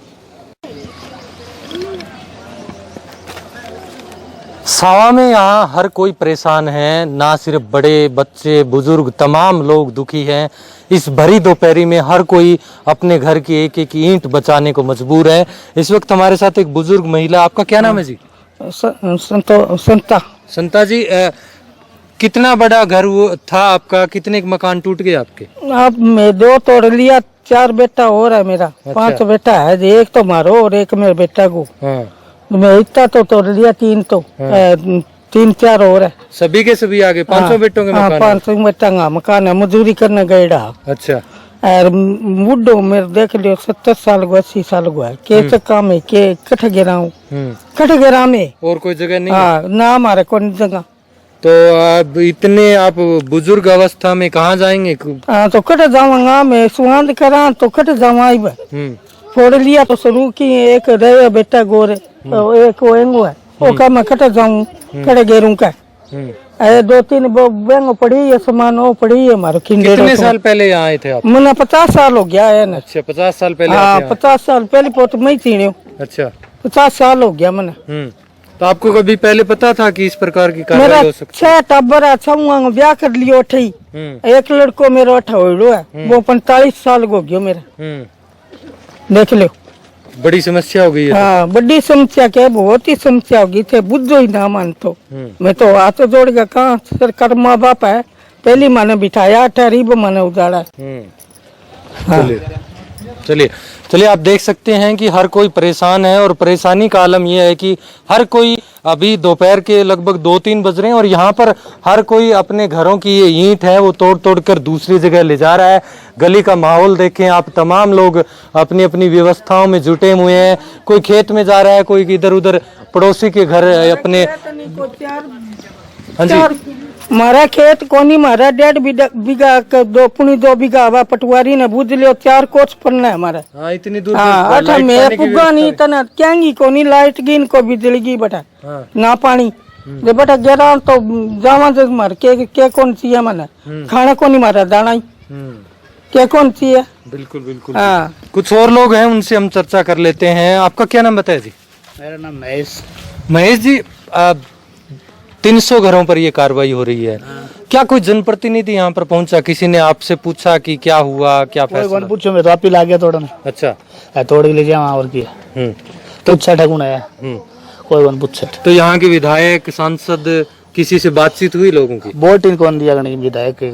सावा में यहाँ हर कोई परेशान है, ना सिर्फ बड़े, बच्चे, बुजुर्ग, तमाम लोग दुखी हैं। इस भरी दोपहरी में हर कोई अपने घर की एक एक ईंट बचाने को मजबूर है। इस वक्त हमारे साथ एक बुजुर्ग महिला, आपका क्या नाम है जी? संता जी, कितना बड़ा घर था आपका? कितने मकान टूट गए आपके?
अब मैं 2 तोड़ लिया, 4 बेटा और है मेरा।
अच्छा।
5 बेटा है, एक तो मारो और एक मेरे बेटा को।
हाँ।
मैं इतना तो तोड़ लिया, 3 तो 3-4 और है।
सभी के सभी आगे 500 बेटों के मकान?
500 बेटा का मकान है, मजदूरी करने गए।
अच्छा।
और बुढ़ो मेरे देख लियो 70 साल को 80 साल को है, के काम है के कठ गिरा हूँ, कठ गिरा में
और कोई जगह नहीं?
हाँ, ना हमारे कोई जगह।
तो अब इतने आप बुजुर्ग अवस्था में कहाँ जाएंगे?
हाँ, तो कट जाऊंगा मैं, सुहांद करा तो कट जाऊंगा। फोड़ लिया तो शुरू की, एक रहे बेटा गोरे, तो एक वेंगो है, वो का मैं कट जाऊं, कट गेरू का। 2-3 वेंगो पड़ी है, सामान वो पड़ी है हमारे।
कितने साल पहले यहाँ आए थे आप?
मैंने 50 साल हो गया है ना।
अच्छा, 50 साल पहले?
हाँ, 50 साल पहले पोत मैं ही।
अच्छा,
50 साल हो गया मैंने।
तो आपको कभी पहले पता था कि इस प्रकार की
मेरा
कार्रवाई हो सकती
6 टब्बर है, 6 ब्याह कर लियो। एक लड़को मेरा 8 है, वो 45 साल को हो गया मेरा। देख लो,
बड़ी समस्या हो गई है।
हाँ, बड़ी समस्या क्या, बहुत ही समस्या होगी थे, बुझो ही ना मान तो। मैं तो हाथ जोड़ गया, कहाँ सरकार माँ बाप है, पहली माने बिठाया, ठहरीब माने उजाड़ा।
चलिए चलिए, आप देख सकते हैं कि हर कोई परेशान है, और परेशानी का आलम यह है कि हर कोई, अभी दोपहर के लगभग 2-3 बज रहे हैं, और यहाँ पर हर कोई अपने घरों की ये ईंट है वो तोड़ तोड़ कर दूसरी जगह ले जा रहा है। गली का माहौल देखें आप, तमाम लोग अपनी अपनी व्यवस्थाओं में जुटे हुए हैं। कोई खेत में जा रहा है, कोई इधर उधर पड़ोसी के घर अपने। हाँ जी,
मारा खेत कोनी, मारा 1.5 बीघा 2 बीघा हवा पटवारी ने बुझ लियो, 4 कोच पड़ना है हमारा।
हाँ, इतनी दूर?
हाँ, अच्छा मैं पुगा नहीं तना क्यांगी कोनी, लाइट गिन को बिजली की बटा। हाँ। ना पानी जे बटा गिरा तो जावा से मार के कौन सी है मैंने खाना कोनी, मारा दाना ही क्या कौन सी है।
बिल्कुल बिल्कुल।
हाँ,
कुछ और लोग हैं, उनसे हम चर्चा कर लेते हैं। आपका क्या नाम बताया जी?
मेरा नाम महेश।
महेश जी, 300 घरों पर ये कार्रवाई हो रही है। क्या कोई जनप्रतिनिधि यहाँ पर पहुंचा? किसी ने आपसे पूछा कि क्या हुआ, क्या फैसला?
कोई पूछो, मैं तो आप ही ला गया तोड़ने।
अच्छा,
तोड़ के ले जाए वहाँ और किया। तो अच्छा ठगुना है, कोई वन पूछे।
तो यहाँ के विधायक, सांसद, किसी से बातचीत हुई लोगों की?
वोट इन कौन दिया करने विधायक?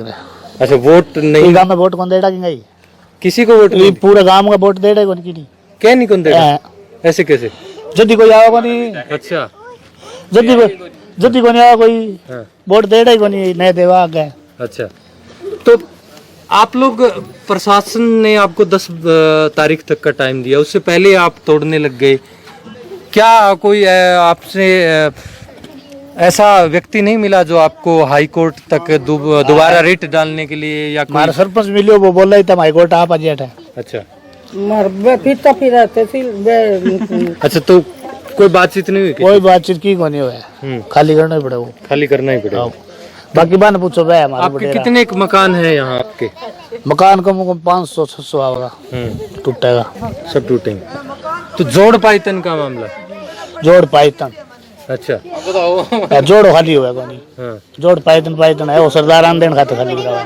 अच्छा, वोट नहीं?
गाँव में वोट कौन देगा?
किसी को वोट?
पूरा गाँव का वोट देगा कौन की?
क्या नहीं कौन देगा? ऐसे कैसे?
जल्दी कोई आवा कोनी।
अच्छा,
जल्दी कोनी आवा कोई, वोट देगा ही कोनी, नहीं देवा आगे।
अच्छा, तो आप लोग, प्रशासन ने आपको 10 तारीख तक का टाइम दिया, उससे पहले आप तोड़ने लग गए। क्या कोई आपसे ऐसा व्यक्ति नहीं मिला जो आपको हाई कोर्ट तक दोबारा रिट डालने के लिए, या
हमारा सरपंच मिलियो, वो बोल रहा था हाई कोर्ट आप आ।
अच्छा,
फिरता फिरा तहसील।
अच्छा, तो कोई बातचीत नहीं हुई?
कोई बातचीत की कोनी हुआ, खाली करना ही पड़ेगा।
खाली करना ही पड़ेगा।
बाकी बात पूछो भाई, हमारे
आपके कितने मकान है यहाँ? आपके
मकान कम 500-600 आएगा, टूटेगा,
सब टूटेंगे। तो जोड़ पाइतन का मामला?
जोड़ पाइतन।
अच्छा,
जोड़ खाली हुआ कोनी।
हाँ।
जोड़ पाइतन है, वो सरदार आंदन खाते खाली करा।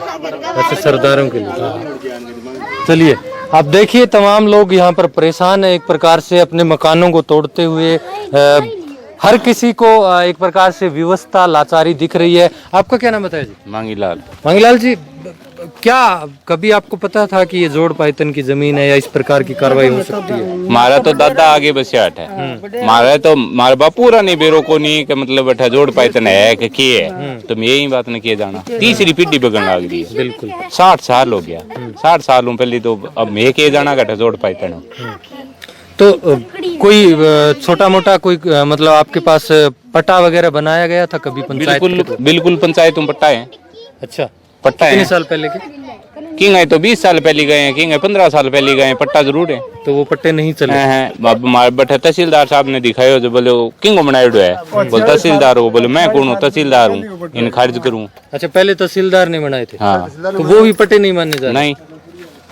अच्छा, सरदारों के लिए। चलिए, आप देखिए तमाम लोग यहाँ पर परेशान है, एक प्रकार से अपने मकानों को तोड़ते हुए। हर किसी को एक प्रकार से व्यवस्था, लाचारी दिख रही है। आपका क्या नाम बताया जी?
मांगीलाल।
मांगीलाल जी, क्या कभी आपको पता था कि ये जोड़ पाइतन की जमीन है या इस प्रकार की कार्रवाई हो सकती है?
मारा तो दादा आगे बसियाट है, मारा तो मारा बापू नहीं बेरो को नहीं कि मतलब बैठा जोड़ पाइतन है कि है, तो मैं यही बात नहीं किया जाना। तीसरी पीढ़ी बगन लग रही है, बिल्कुल 60 साल हो गया, 60 सालों पहले तो अब मैं किया जाना घटा जोड़ पाइतन।
तो कोई छोटा मोटा कोई मतलब आपके पास पट्टा वगैरह बनाया गया था कभी पंचायत?
बिल्कुल पंचायत में पट्टा है।
अच्छा,
पट्टा है।
कितने साल पहले के?
किंग है तो 20 साल पहले गए हैं, किंग है 15 साल पहले गए हैं, पट्टा जरूर है।
तो वो पट्टे नहीं चले
हैं। बैठे तहसीलदार साहब ने दिखाया जो बोले किंग बनायो है, बोले तहसीलदार हो, बोले मैं कौन हूँ, तहसीलदार हूँ, इन खारिज करूँ।
अच्छा, पहले तहसीलदार ने बनाए थे?
हाँ,
तो वो भी पट्टे नहीं मानने जा रहे?
नहीं।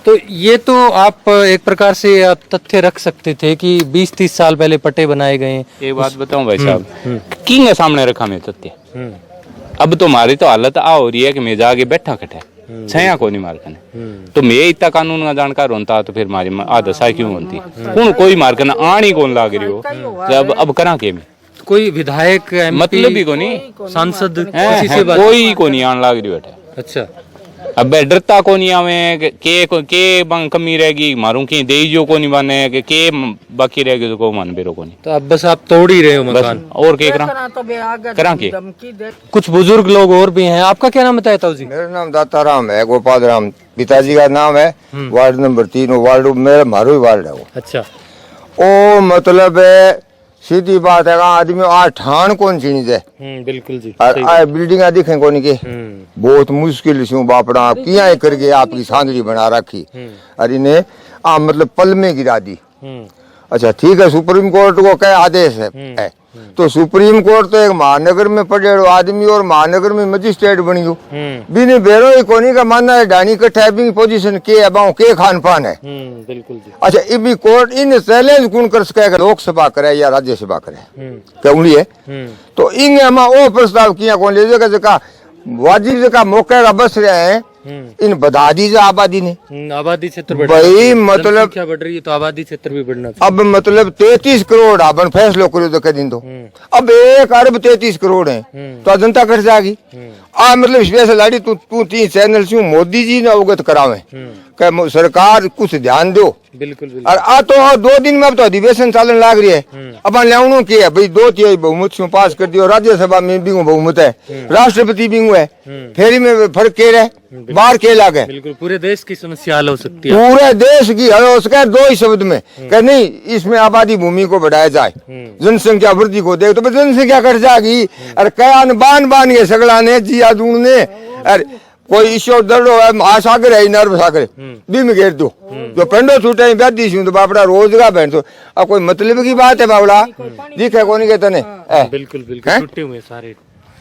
तो ये तो आप एक प्रकार से आप तथ्य रख सकते थे कि 20-30 साल पहले पट्टे बनाए गए।
एक बात बताऊं भाई साहब, किंग है सामने रखा मैं तथ्य। अब तो हमारी तो हालत आ हो रही है कि मैं जाके बैठा कटे छया को नहीं मारकन, तो मैं इतना कानून का जानकार होता तो फिर मारी आदशा क्यों होती। कौन कोई मारकन आनी कौन लाग रही हो, जब अब करा के मैं
कोई विधायक
मतलब ही को नहीं,
सांसद
कोई को नहीं आन लाग रही बैठे।
अच्छा,
अब डरता को नहीं आवे के बंग कमी रहेगी मारू की दे जो को नहीं माने के बाकी रहेगी तो को मान बेरो को नहीं।
तो अब बस आप तोड़ ही रहे हो मकान
और के करा के।
कुछ बुजुर्ग लोग और भी हैं। आपका क्या नाम बताया ताऊ जी?
मेरा नाम दाता राम है, गोपाल राम पिताजी का नाम है। वार्ड नंबर 3 वार्ड मेरा मारो ही वार्ड है वो।
अच्छा,
ओ मतलब सीधी बात है, आदमी आ ठान कौन चीज है।
बिल्कुल जी।
बिल्डिंग दिखे कौन के बहुत मुश्किल से बापड़ा किया करके आपकी सांदड़ी बना रखी, अरे ने मतलब पल में गिरा दी। अच्छा ठीक है, सुप्रीम कोर्ट को क्या आदेश है, तो सुप्रीम कोर्ट तो एक महानगर में पड़े आदमी और महानगर में मजिस्ट्रेट बनी हो, बिन बेरो ही कोनी का मानना है डानी कट्ठा पोजीशन के अबाउ के खान पान है।
बिल्कुल जी।
अच्छा इबी कोर्ट इन चैलेंज कौन कर सके, लोकसभा करे या राज्यसभा करे क्या उंगली है, तो इन ओ प्रस्ताव किया कौन ले जाएगा जका वाजिब जका मौके का बस रहे हैं इन बधा दी आबादी ने।
आबादी क्षेत्र बढ़
भाई मतलब
क्या बढ़ रही है तो आबादी क्षेत्र भी बढ़ना।
अब मतलब 33 करोड़ आपन फैसलो करो तो कह दिन तो अब 1 अरब 33 करोड़ है तो जनता कट जाएगी। आ मतलब स्पेशल लाड़ी तू 3 चैनल से मोदी जी ने अवगत करावे कि सरकार कुछ ध्यान दो।
बिल्कुल बिल्कुल।
और आ तो 2 दिन में अब तो अधिवेशन चालन लाग रही है, अब लियाणु की है भाई 2/3 बहुमत से पास कर दियो, राज्यसभा में भी बहुमत है, राष्ट्रपति भी है, फेरी में फर्क के रहे बाहर के लागे।
बिल्कुल पूरे देश की समस्या हल हो सकती है,
पूरे देश की हल हो सके 2 ही शब्द में कि नहीं इसमें आबादी भूमि को बढ़ाया जाए, जनसंख्या वृद्धि को देख तो जनसंख्या घट जाएगी। और क्या बान के सगला ने जिया दून ने कोई ईश्वर दर्दो है महासागर है नर्व सागर भी में घेर दो जो पेंडो छूटे ब्यादी सी तो बापड़ा रोजगार बैठ दो। अब कोई मतलब की बात है बाबड़ा दिखे कौन के तने।
बिल्कुल बिल्कुल छुट्टे हुए सारे।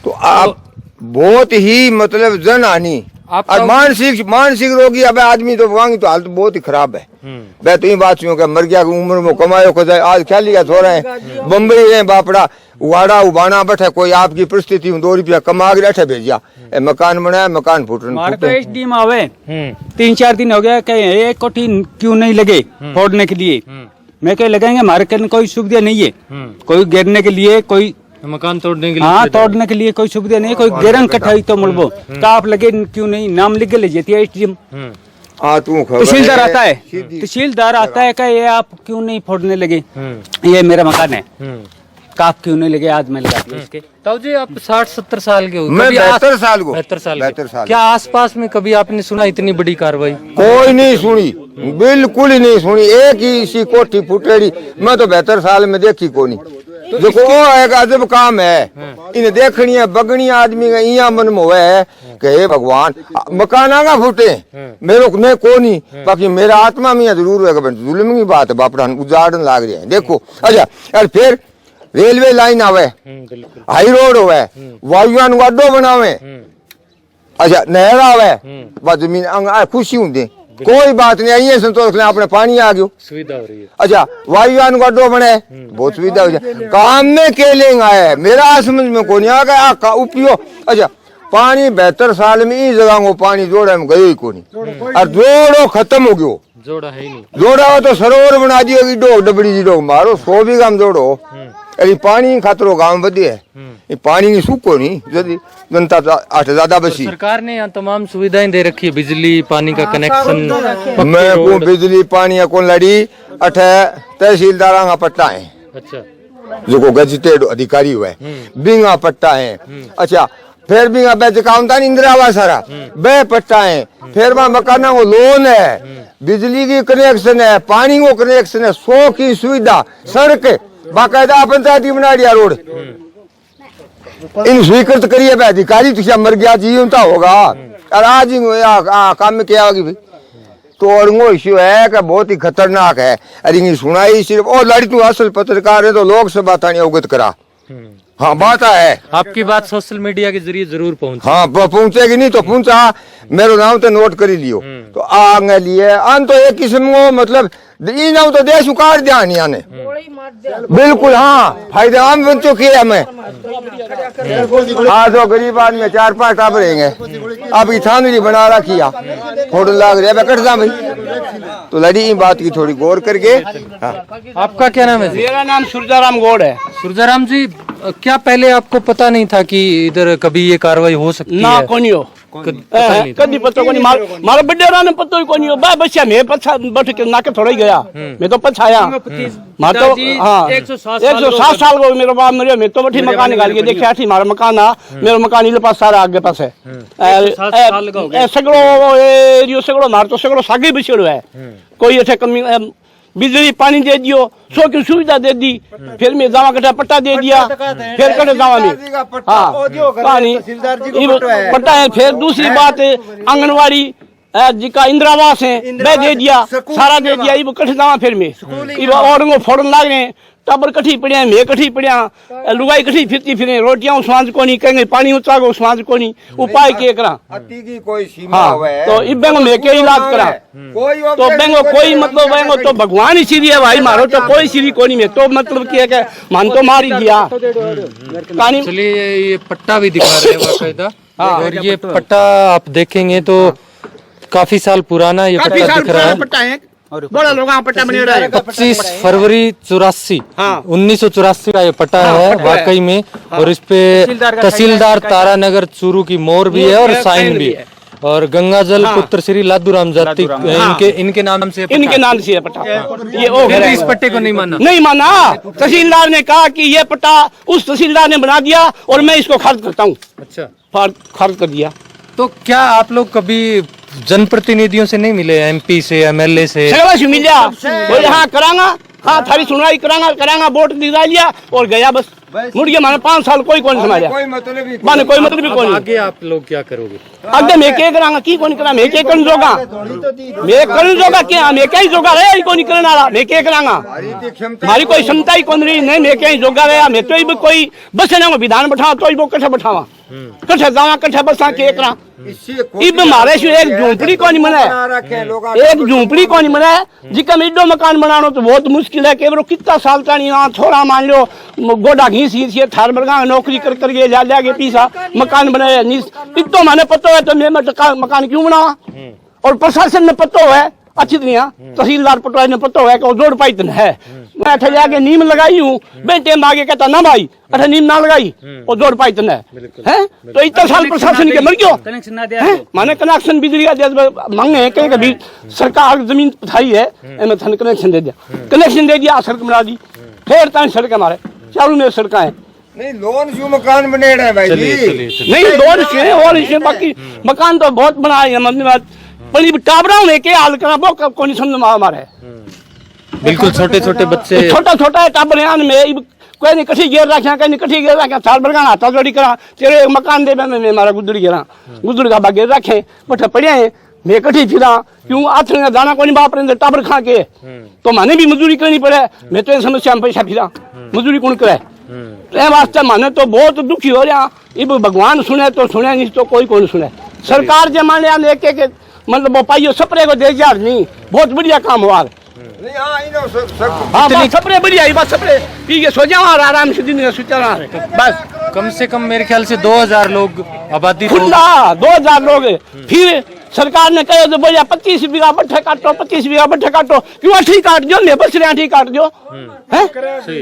तो आप बहुत ही मतलब जन हानि और मानसिक रोगी अब आदमी तो वांगी तो हालत बहुत ही खराब है। मैं तो ये बात सुनो मर गया उम्र में कमायो को जाए आज क्या लिया थोड़ा है बम्बई है बापड़ा उड़ा उबाना बैठा कोई आपकी परिस्थिति 2 रुपया कमा के अठे भेजा मकान बनाया मकान फूटने
तो एसडीएम आवे 3-4 दिन हो गया कहे एक कोठी क्यों नहीं लगे फोड़ने के लिए। मैं कह लगाएंगे हमारे कहीं कोई सुविधा नहीं है, कोई गिरने के लिए कोई
मकान तोड़ने के लिए।
हाँ तोड़ने के लिए कोई सुविधा नहीं, कोई गिरंग कठाई तो मुड़बो तो आप लगे क्यों नहीं नाम लिख ले जाती है एसडीएम। तहसीलदार आता है, तहसीलदार आता है ये आप क्यों नहीं फोड़ने लगे, ये मेरा मकान है आप क्यों नहीं लगे आज मैं लगा दिया इसके।
ताऊ जी आप 60-70 साल के हो,
मैं 72 साल को
72 साल। क्या आसपास में कभी आपने सुना इतनी बड़ी कार्रवाई?
कोई नहीं सुनी, बिल्कुल ही नहीं सुनी। एक ही इसी कोठी फुटेड़ी मैं तो 72 साल में देखी को नहीं। देखो वो एक अजब काम है, इन देखनी है बगनी आदमी का इया मन में है कि हे भगवान मकान आगा फूटे मेरे को मैं को नहीं, बाकी मेरा आत्मा में जरूर है जुल्म की बात है बापड़ा उजाड़न लाग रहे हैं। देखो अच्छा और फिर रेलवे लाइन आवे, हाई रोड होवे, वायुयान अड्डो बनावे, अच्छा नहर आवे, जमीन खुशी होंगे कोई बात नहीं आई संतोष ले अपने पानी आ गयो
सुविधा हो रही है।
अच्छा वायुयान का अड्डो बने बहुत सुविधा हो जाए काम में के लेंगे आए मेरा समझ में को नहीं आ गया उपयोग। अच्छा पानी 72 साल में इस जगह को पानी जोड़ा में गयो ही को नहीं और जोड़ो खत्म हो गयो, जोड़ा है ही नहीं, जोड़ा हो तो सरोवर बना दियो डोग डबड़ी जी डोग मारो 100 बीघा में जोड़ो अरे पानी खतरो गांव बदे है ये पानी की सूखो नहीं यदि जनता आठ ज्यादा बसी।
सरकार ने यहाँ तमाम सुविधाएं दे रखी है, बिजली पानी का कनेक्शन।
मैं को बिजली पानी को लड़ी अठे तहसीलदार का पट्टा है।
अच्छा,
जो को गजटेड अधिकारी हुआ है बिंगा पट्टा है। अच्छा, फिर बिंगा बेच काउंटा इंदिरा आवास सारा बे पट्टा है। फिर वहाँ मकाना को लोन है, बिजली की कनेक्शन है, पानी को कनेक्शन है, 100 की सुविधा, सड़क बाकायदा पंचायत की बना दिया रोड। इन स्वीकृत करिए भाई अधिकारी तो मर गया जीवता होगा और आज काम में क्या होगी भाई। तो और इश्यू है कि बहुत ही खतरनाक है। अरे सुनाई सिर्फ और लड़ी तू असल पत्रकार है तो लोकसभा थानी अवगत करा। हाँ बात है,
आपकी बात सोशल मीडिया के जरिए जरूर पहुंचे।
हाँ पहुंचेगी नहीं तो पहुंचा मेरे नाम तो नोट कर लियो तो आगे लिए अन तो एक किस्म को मतलब ई नाम तो देश उकार दिया नहीं आने बिल्कुल। हाँ फायदे आम बन चुके हैं हमें। आज तो गरीब आदमी 4-5 टाप रहेंगे अब थानरी बना रखी फोटो लाग रहा कट जा भाई। तो लड़ी बात की थोड़ी गौर करके। हाँ।
आपका क्या नाम है?
मेरा नाम सुरजाराम गौड़ है।
सुरजाराम जी, क्या पहले आपको पता नहीं था कि इधर कभी ये कार्रवाई हो सकती
ना
है?
कोनी हो कदी पतो कोनी मारो बड्डेरा ने पतो कोनी हो बा बच्चा मैं पछा बैठ के नाके थोड़ा ही गया मैं तो पछाया मार तो हाँ 107 साल को मेरा बाप मरियो मैं तो बैठी मकान निकाल के देखा थी मारा मकान आ मेरा मकान इले पास सारा आगे पास है सगड़ो एरियो सगड़ो मार तो सगड़ो सागे बिछड़ो है कोई ऐसे कमी बिजली पानी दे दियो 100 की सुविधा दे दी फिर मैं जावा कटा पट्टा दे दिया फिर कटे जावा में हाँ पानी पट्टा है। फिर दूसरी बात आंगनवाड़ी जिका इंदिरा आवास है वह दे दिया सारा दे दिया ये कटे जावा फिर में और फोड़न लाग रहे टाबर कठी पड़िया मैं कठी पड़िया लुगाई कठी फिरती फिरे रोटियां स्वाद कोनी कहेंगे पानी उचा को स्वाद कोनी उपाय के करा
अति की कोई सीमा
हाँ तो इस बैंक में के इलाज करा तो बैंक कोई मतलब बैंक तो भगवान ही सीधी है भाई मारो तो कोई सीधी कोनी में तो मतलब क्या है मन तो मार ही दिया कहानी।
चलिए ये पट्टा भी दिखा रहे हैं बाकायदा और ये पट्टा आप देखेंगे तो काफी साल पुराना ये पट्टा दिख रहा है।
बड़ा लोग पट्टा बने रहा है
25 फरवरी 1984 का ये पट्टा है वाकई में। और इस पे तहसीलदार तारानगर चूरू की मोहर भी है और साइन भी है और गंगाजल पुत्र श्री लादूराम जाति इनके नाम से
है पट्टा। ये
इस पट्टे को नहीं
माना तहसीलदार ने कहा कि ये पट्टा उस तहसीलदार ने बना दिया और मैं इसको खारिज करता हूँ। अच्छा, खारिज कर दिया।
तो क्या आप लोग कभी जनप्रतिनिधियों से नहीं मिले, MP से, MLA से?
मिला हाँ करांगा हाँ थारी सुनवाई करांगा वोट दिला लिया और गया बस मुड़ गया। मैंने 5 साल कोई कौन समझा माने कोई मतलब भी कौन।
आगे आप लोग क्या करोगे?
आगे मैं क्या करांगा की कौन करा मैं क्या करन जोगा मैं करन जोगा क्या मैं क्या ही जोगा रहे कौन करने वाला मैं क्या करांगा हमारी कोई क्षमता ही कौन रही नहीं मैं क्या ही जोगा रहा मैं तो कोई बस ना विधान बैठा तो वो कठा बैठावा कठा जावा कठा बसा के करा इब मारे से एक झोंपड़ी कौन मना एक झोंपड़ी कौन मना जिका में इडो मकान बनानो तो बहुत मुश्किल है केवरो कितना साल तानी ना थोड़ा मान लो गोडा घीस ही थार बरगा नौकरी कर करके जा के पीसा मकान बनाया इतो माने पतो है तो मैं मकान क्यों बनावा और प्रशासन ने पतो है अच्छी तरह तहसीलदार पटवारी ने पतो है कि जोड़ पाई है मैं अठे जाके नीम लगाई हूँ बेटे आगे कहता ना भाई अठे नीम ना लगाई और जोड़ पाई है तो इतना साल प्रशासन के मर गयो माने कनेक्शन बिजली का मांगे कहीं कभी सरकार जमीन पठाई है थन कनेक्शन दे दिया सड़क बना दी फिर तक सड़क हमारे चारों में सड़क है
नहीं लोन जो मकान बने रहे भाई
नहीं लोन से और इसे बाकी मकान तो बहुत बनाए मम्मी बात पली टाबरा में के हाल करा वो कौन समझ मारे
बिल्कुल छोटे बच्चे
छोटा टाबर में कोई नहीं कठी गिर रखा कहीं कठी गिर रखा साल भर हाथा जोड़ी करा तेरे मकान दे मैं मारा गुदड़ी गिरा गुदड़ का बागे रखे बठे पड़िया है मैं कठी फिरा क्यों आथ दाना कोई बाप रे टाबर खा के तो माने भी मजदूरी करनी पड़े मैं तो समस्या में पैसा फिरा मजदूरी कौन करे वास्ते माने तो बहुत दुखी हो रहा इब भगवान सुने तो सुने नहीं तो कोई कौन सुने सरकार जमाने एक मतलब वो पाइयो सपरे को दे जार नहीं बहुत बढ़िया काम हुआ हाँ सपरे बढ़िया ही बात सपरे पी के सो जाओ और आराम से दिन सुचना बस
कम से कम मेरे ख्याल से 2000 लोग आबादी
2000 लोग फिर सरकार ने कहो तो बोलिया 25 बीघा बट्ठे काटो, 25 बीघा बट्ठे काटो, क्यों अठी काट दो, मैं बस अठी काट दो है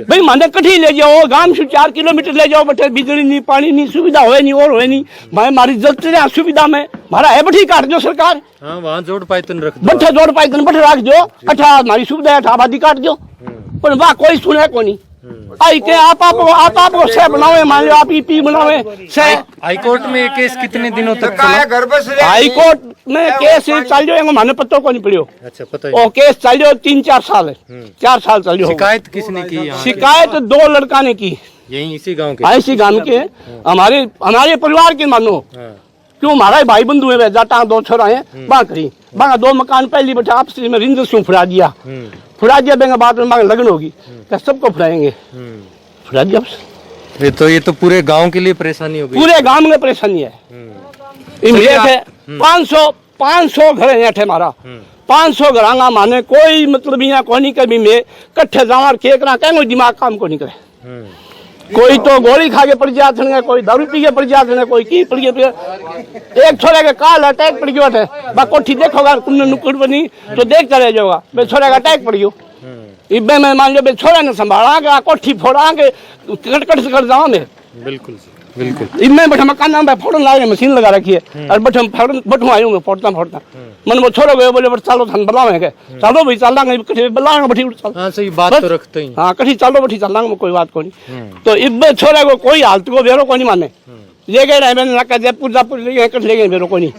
भाई, माने कठी ले जाओ, गांव से 4 किलोमीटर ले जाओ, बट्ठे बिजली नहीं, पानी नहीं, सुविधा होए नहीं और होए नहीं, मैं मारी जल्द से सुविधा में मारा है बठी काट दो सरकार।
हाँ, वहाँ जोड़ पायतन रख दो,
बट्ठे जोड़ पायतन बट्ठे रख दो, अठा हमारी सुविधा है, अठा आबादी काट दो, पर वाह कोई सुने को नहीं। आई के आप से बनावे, मान लो आप ईपी बनावे से।
हाईकोर्ट में ये केस कितने दिनों तक चला?
हाईकोर्ट में केस चल रहा, माने पत्तो को नहीं पड़ियो।
अच्छा, पता
ओ केस चल रहा 3-4 साल है, 4 साल चल रहा।
शिकायत किसने की?
शिकायत 2 लड़का ने की,
यही इसी गांव के?
इसी गांव के, हमारे परिवार के मानो, क्यों हमारा भाई बंधु है, जाटा 2 छोरा है, बाकरी बांगा 2 मकान पहली बैठे आपस में रिंज से फुड़ा दिया, बेंगा बाद में लगन होगी, क्या सबको फुराएंगे, फुड़ा दिया।
ये तो पूरे गांव के लिए परेशानी हो गई,
पूरे गांव में परेशानी है। 500 घर है अठे मारा, 500 घरांगा माने कोई मतलब यहाँ को नहीं, कभी में कट्ठे जावा केकरा कहीं दिमाग काम को नहीं करे, कोई तो गोली खा के पड़ जाते, कोई दारू पी के पड़ जाते, कोई की पड़ गया। एक छोरे का काल अटैक पड़ गया है, कोठी देखोगा तुमने नुक्कड़ बनी तो देखता रह जाओगा, बे छोरे का अटैक पड़ गयो, इब्बे में मान लो बे छोरे ने संभाला के कोठी फोड़ा के कट से कर जाओ मैं।
बिल्कुल बिल्कुल।
इनमें बैठा मकान में फोड़न लागे, मशीन लगा रखी है, और बैठो आयो मैं फोड़ता मन वो छोड़ो गए, बोले चलो थान बुलावे के, चलो भाई चलांगे कठी बुलाएंगे बैठी चल।
हां सही बात तो रखते ही।
हां कठी चलो बैठी चलांगे, कोई बात कोनी। तो इब्बे छोरे को कोई हालत को बेरो कोनी माने, ले गए रे मैंने लगा जयपुर ले गए, कट ले गए बेरो कोनी।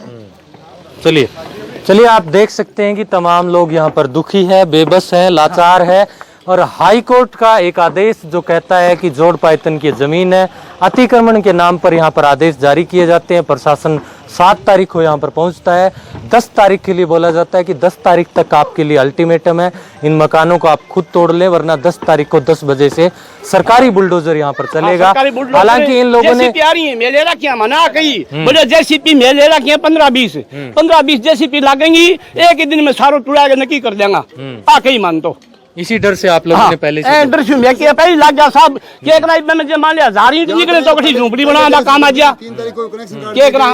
चलिए आप देख सकते हैं कि तमाम लोग यहाँ पर दुखी है, बेबस है, लाचार है, और हाई कोर्ट का एक आदेश जो कहता है कि जोड़ पायतन की जमीन है, अतिक्रमण के नाम पर यहाँ पर आदेश जारी किए जाते हैं। प्रशासन 7 तारीख को यहाँ पर पहुँचता है, 10 तारीख के लिए बोला जाता है कि 10 तारीख तक आपके लिए अल्टीमेटम है, इन मकानों को आप खुद तोड़ लें, वरना 10 तारीख को 10 बजे से सरकारी बुलडोजर यहाँ पर चलेगा। हालांकि इन लोगों ने
जेसीपी में ले रखी है 15-20 जेसीपी लगेंगी, एक ही दिन में सारो टुड़ा के नकी कर देगा, आके ही मान तो।
इसी डर से आप लोगों ने पहले से
डर से मैं किया पहले लग गया साहब के करा, में जे मान लिया 1000 ईंट निकले तो कठी झोपड़ी बनाना काम आ गया, के करा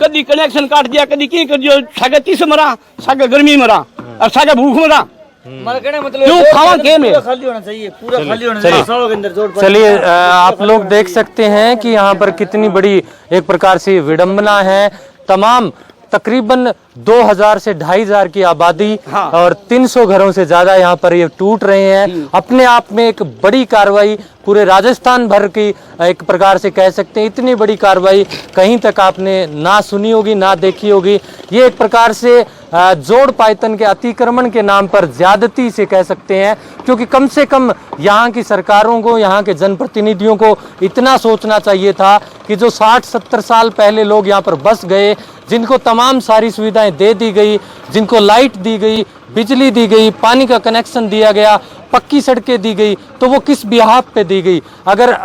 कदी कनेक्शन काट दिया, कदी की कर दियो, सागे 30 मरा, सागे गर्मी मरा, और सागे भूख मरा, क्यों खावा के में
खाली होना चाहिए, पूरा खाली होना चाहिए सालों के अंदर जोड़।
चलिए आप लोग देख सकते हैं कि यहाँ पर कितनी बड़ी एक प्रकार से विडंबना है। तमाम तकरीबन 2000 से 2500 की आबादी और 300 घरों से ज्यादा यहाँ पर ये टूट रहे हैं। अपने आप में एक बड़ी कार्रवाई, पूरे राजस्थान भर की एक प्रकार से कह सकते हैं, इतनी बड़ी कार्रवाई कहीं तक आपने ना सुनी होगी, ना देखी होगी। ये एक प्रकार से जोड़ पायतन के अतिक्रमण के नाम पर ज्यादती से कह सकते हैं, क्योंकि कम से कम यहाँ की सरकारों को, यहाँ के जनप्रतिनिधियों को इतना सोचना चाहिए था कि जो 60-70 साल पहले लोग यहाँ पर बस गए, जिनको तमाम सारी सुविधाएं दे दी गई, जिनको लाइट दी गई, बिजली दी गई, पानी का कनेक्शन दिया गया, पक्की सड़कें दी गई, तो वो किस बिहाफ पे दी गई? अगर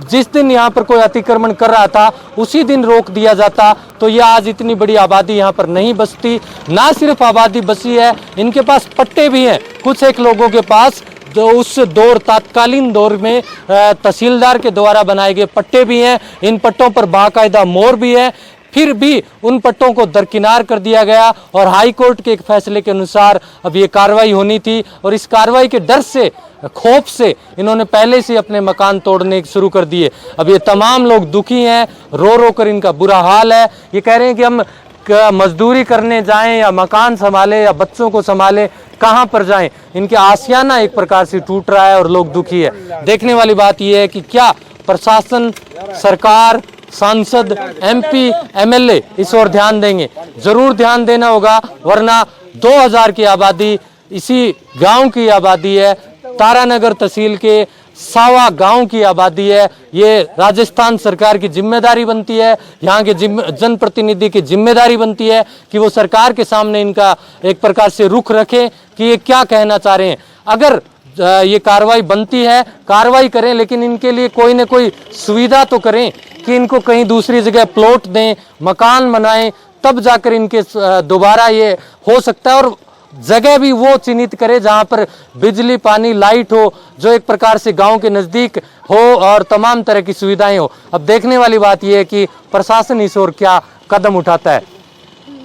जिस दिन यहाँ पर कोई अतिक्रमण कर रहा था उसी दिन रोक दिया जाता तो ये आज इतनी बड़ी आबादी यहाँ पर नहीं बसती। ना सिर्फ आबादी बसी है, इनके पास पट्टे भी हैं, कुछ एक लोगों के पास जो उस दौर तत्कालीन दौर में तहसीलदार के द्वारा बनाए गए पट्टे भी हैं, इन पट्टों पर बाकायदा मोहर भी है, फिर भी उन पट्टों को दरकिनार कर दिया गया और हाई कोर्ट के एक फैसले के अनुसार अब ये कार्रवाई होनी थी, और इस कार्रवाई के डर से, खौफ से इन्होंने पहले से अपने मकान तोड़ने शुरू कर दिए। अब ये तमाम लोग दुखी हैं, रो रो कर इनका बुरा हाल है। ये कह रहे हैं कि हम मजदूरी करने जाएं या मकान संभालें या बच्चों को संभालें, कहाँ पर जाएं? इनके आशियाना एक प्रकार से टूट रहा है और लोग दुखी है। देखने वाली बात यह है कि क्या प्रशासन, सरकार, सांसद, एमपी, एमएलए इस ओर ध्यान देंगे। जरूर ध्यान देना होगा, वरना 2000 की आबादी इसी गांव की आबादी है, तारानगर तहसील के सावा गांव की आबादी है। ये राजस्थान सरकार की जिम्मेदारी बनती है, यहाँ के जनप्रतिनिधि की जिम्मेदारी बनती है कि वो सरकार के सामने इनका एक प्रकार से रुख रखें कि ये क्या कहना चाह रहे हैं। अगर ये कार्रवाई बनती है, कार्रवाई करें, लेकिन इनके लिए कोई न कोई सुविधा तो करें कि इनको कहीं दूसरी जगह प्लॉट दें, मकान बनाएं, तब जाकर इनके दोबारा ये हो सकता है। और जगह भी वो चिन्हित करे जहां पर बिजली, पानी, लाइट हो, जो एक प्रकार से गांव के नजदीक हो और तमाम तरह की सुविधाएं हो। अब देखने वाली बात यह है कि प्रशासन इस ओर क्या कदम उठाता है।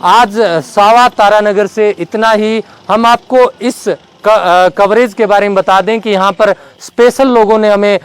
आज सावा तारानगर से इतना ही। हम आपको इस कवरेज के बारे में बता दें कि यहाँ पर स्पेशल लोगों ने हमें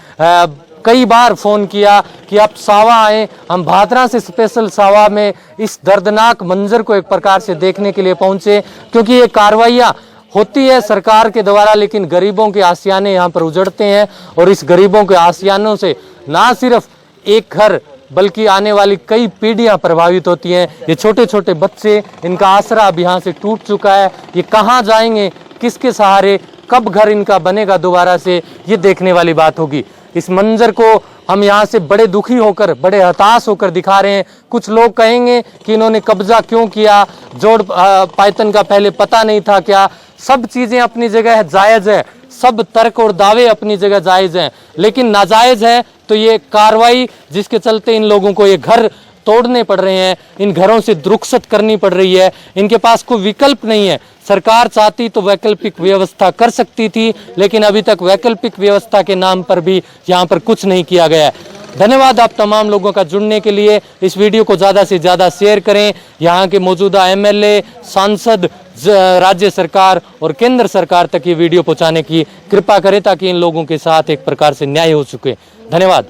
कई बार फ़ोन किया कि आप सावा आएँ। हम भादरा से स्पेशल सावा में इस दर्दनाक मंजर को एक प्रकार से देखने के लिए पहुँचे, क्योंकि ये कार्रवाइयाँ होती है सरकार के द्वारा, लेकिन गरीबों के आशियाने यहाँ पर उजड़ते हैं और इस गरीबों के आशियानों से ना सिर्फ एक घर बल्कि आने वाली कई पीढ़ियां प्रभावित होती हैं। ये छोटे छोटे बच्चे, इनका आसरा अब यहाँ से टूट चुका है। ये कहाँ जाएंगे, किसके सहारे, कब घर इनका बनेगा दोबारा से, ये देखने वाली बात होगी। इस मंजर को हम यहाँ से बड़े दुखी होकर, बड़े हताश होकर दिखा रहे हैं। कुछ लोग कहेंगे कि इन्होंने कब्जा क्यों किया, जोड़ पायतन का पहले पता नहीं था क्या। सब चीज़ें अपनी जगह जायज़ है, सब तर्क और दावे अपनी जगह जायज़ हैं, लेकिन नाजायज़ है तो ये कार्रवाई जिसके चलते इन लोगों को ये घर तोड़ने पड़ रहे हैं, इन घरों से रुखसत करनी पड़ रही है। इनके पास कोई विकल्प नहीं है। सरकार चाहती तो वैकल्पिक व्यवस्था कर सकती थी, लेकिन अभी तक वैकल्पिक व्यवस्था के नाम पर भी यहाँ पर कुछ नहीं किया गया है। धन्यवाद आप तमाम लोगों का जुड़ने के लिए। इस वीडियो को ज़्यादा से ज़्यादा शेयर करें। यहाँ के मौजूदा एमएलए, सांसद, राज्य सरकार और केंद्र सरकार तक ये वीडियो पहुँचाने की कृपा करें, ताकि इन लोगों के साथ एक प्रकार से न्याय हो सके। धन्यवाद।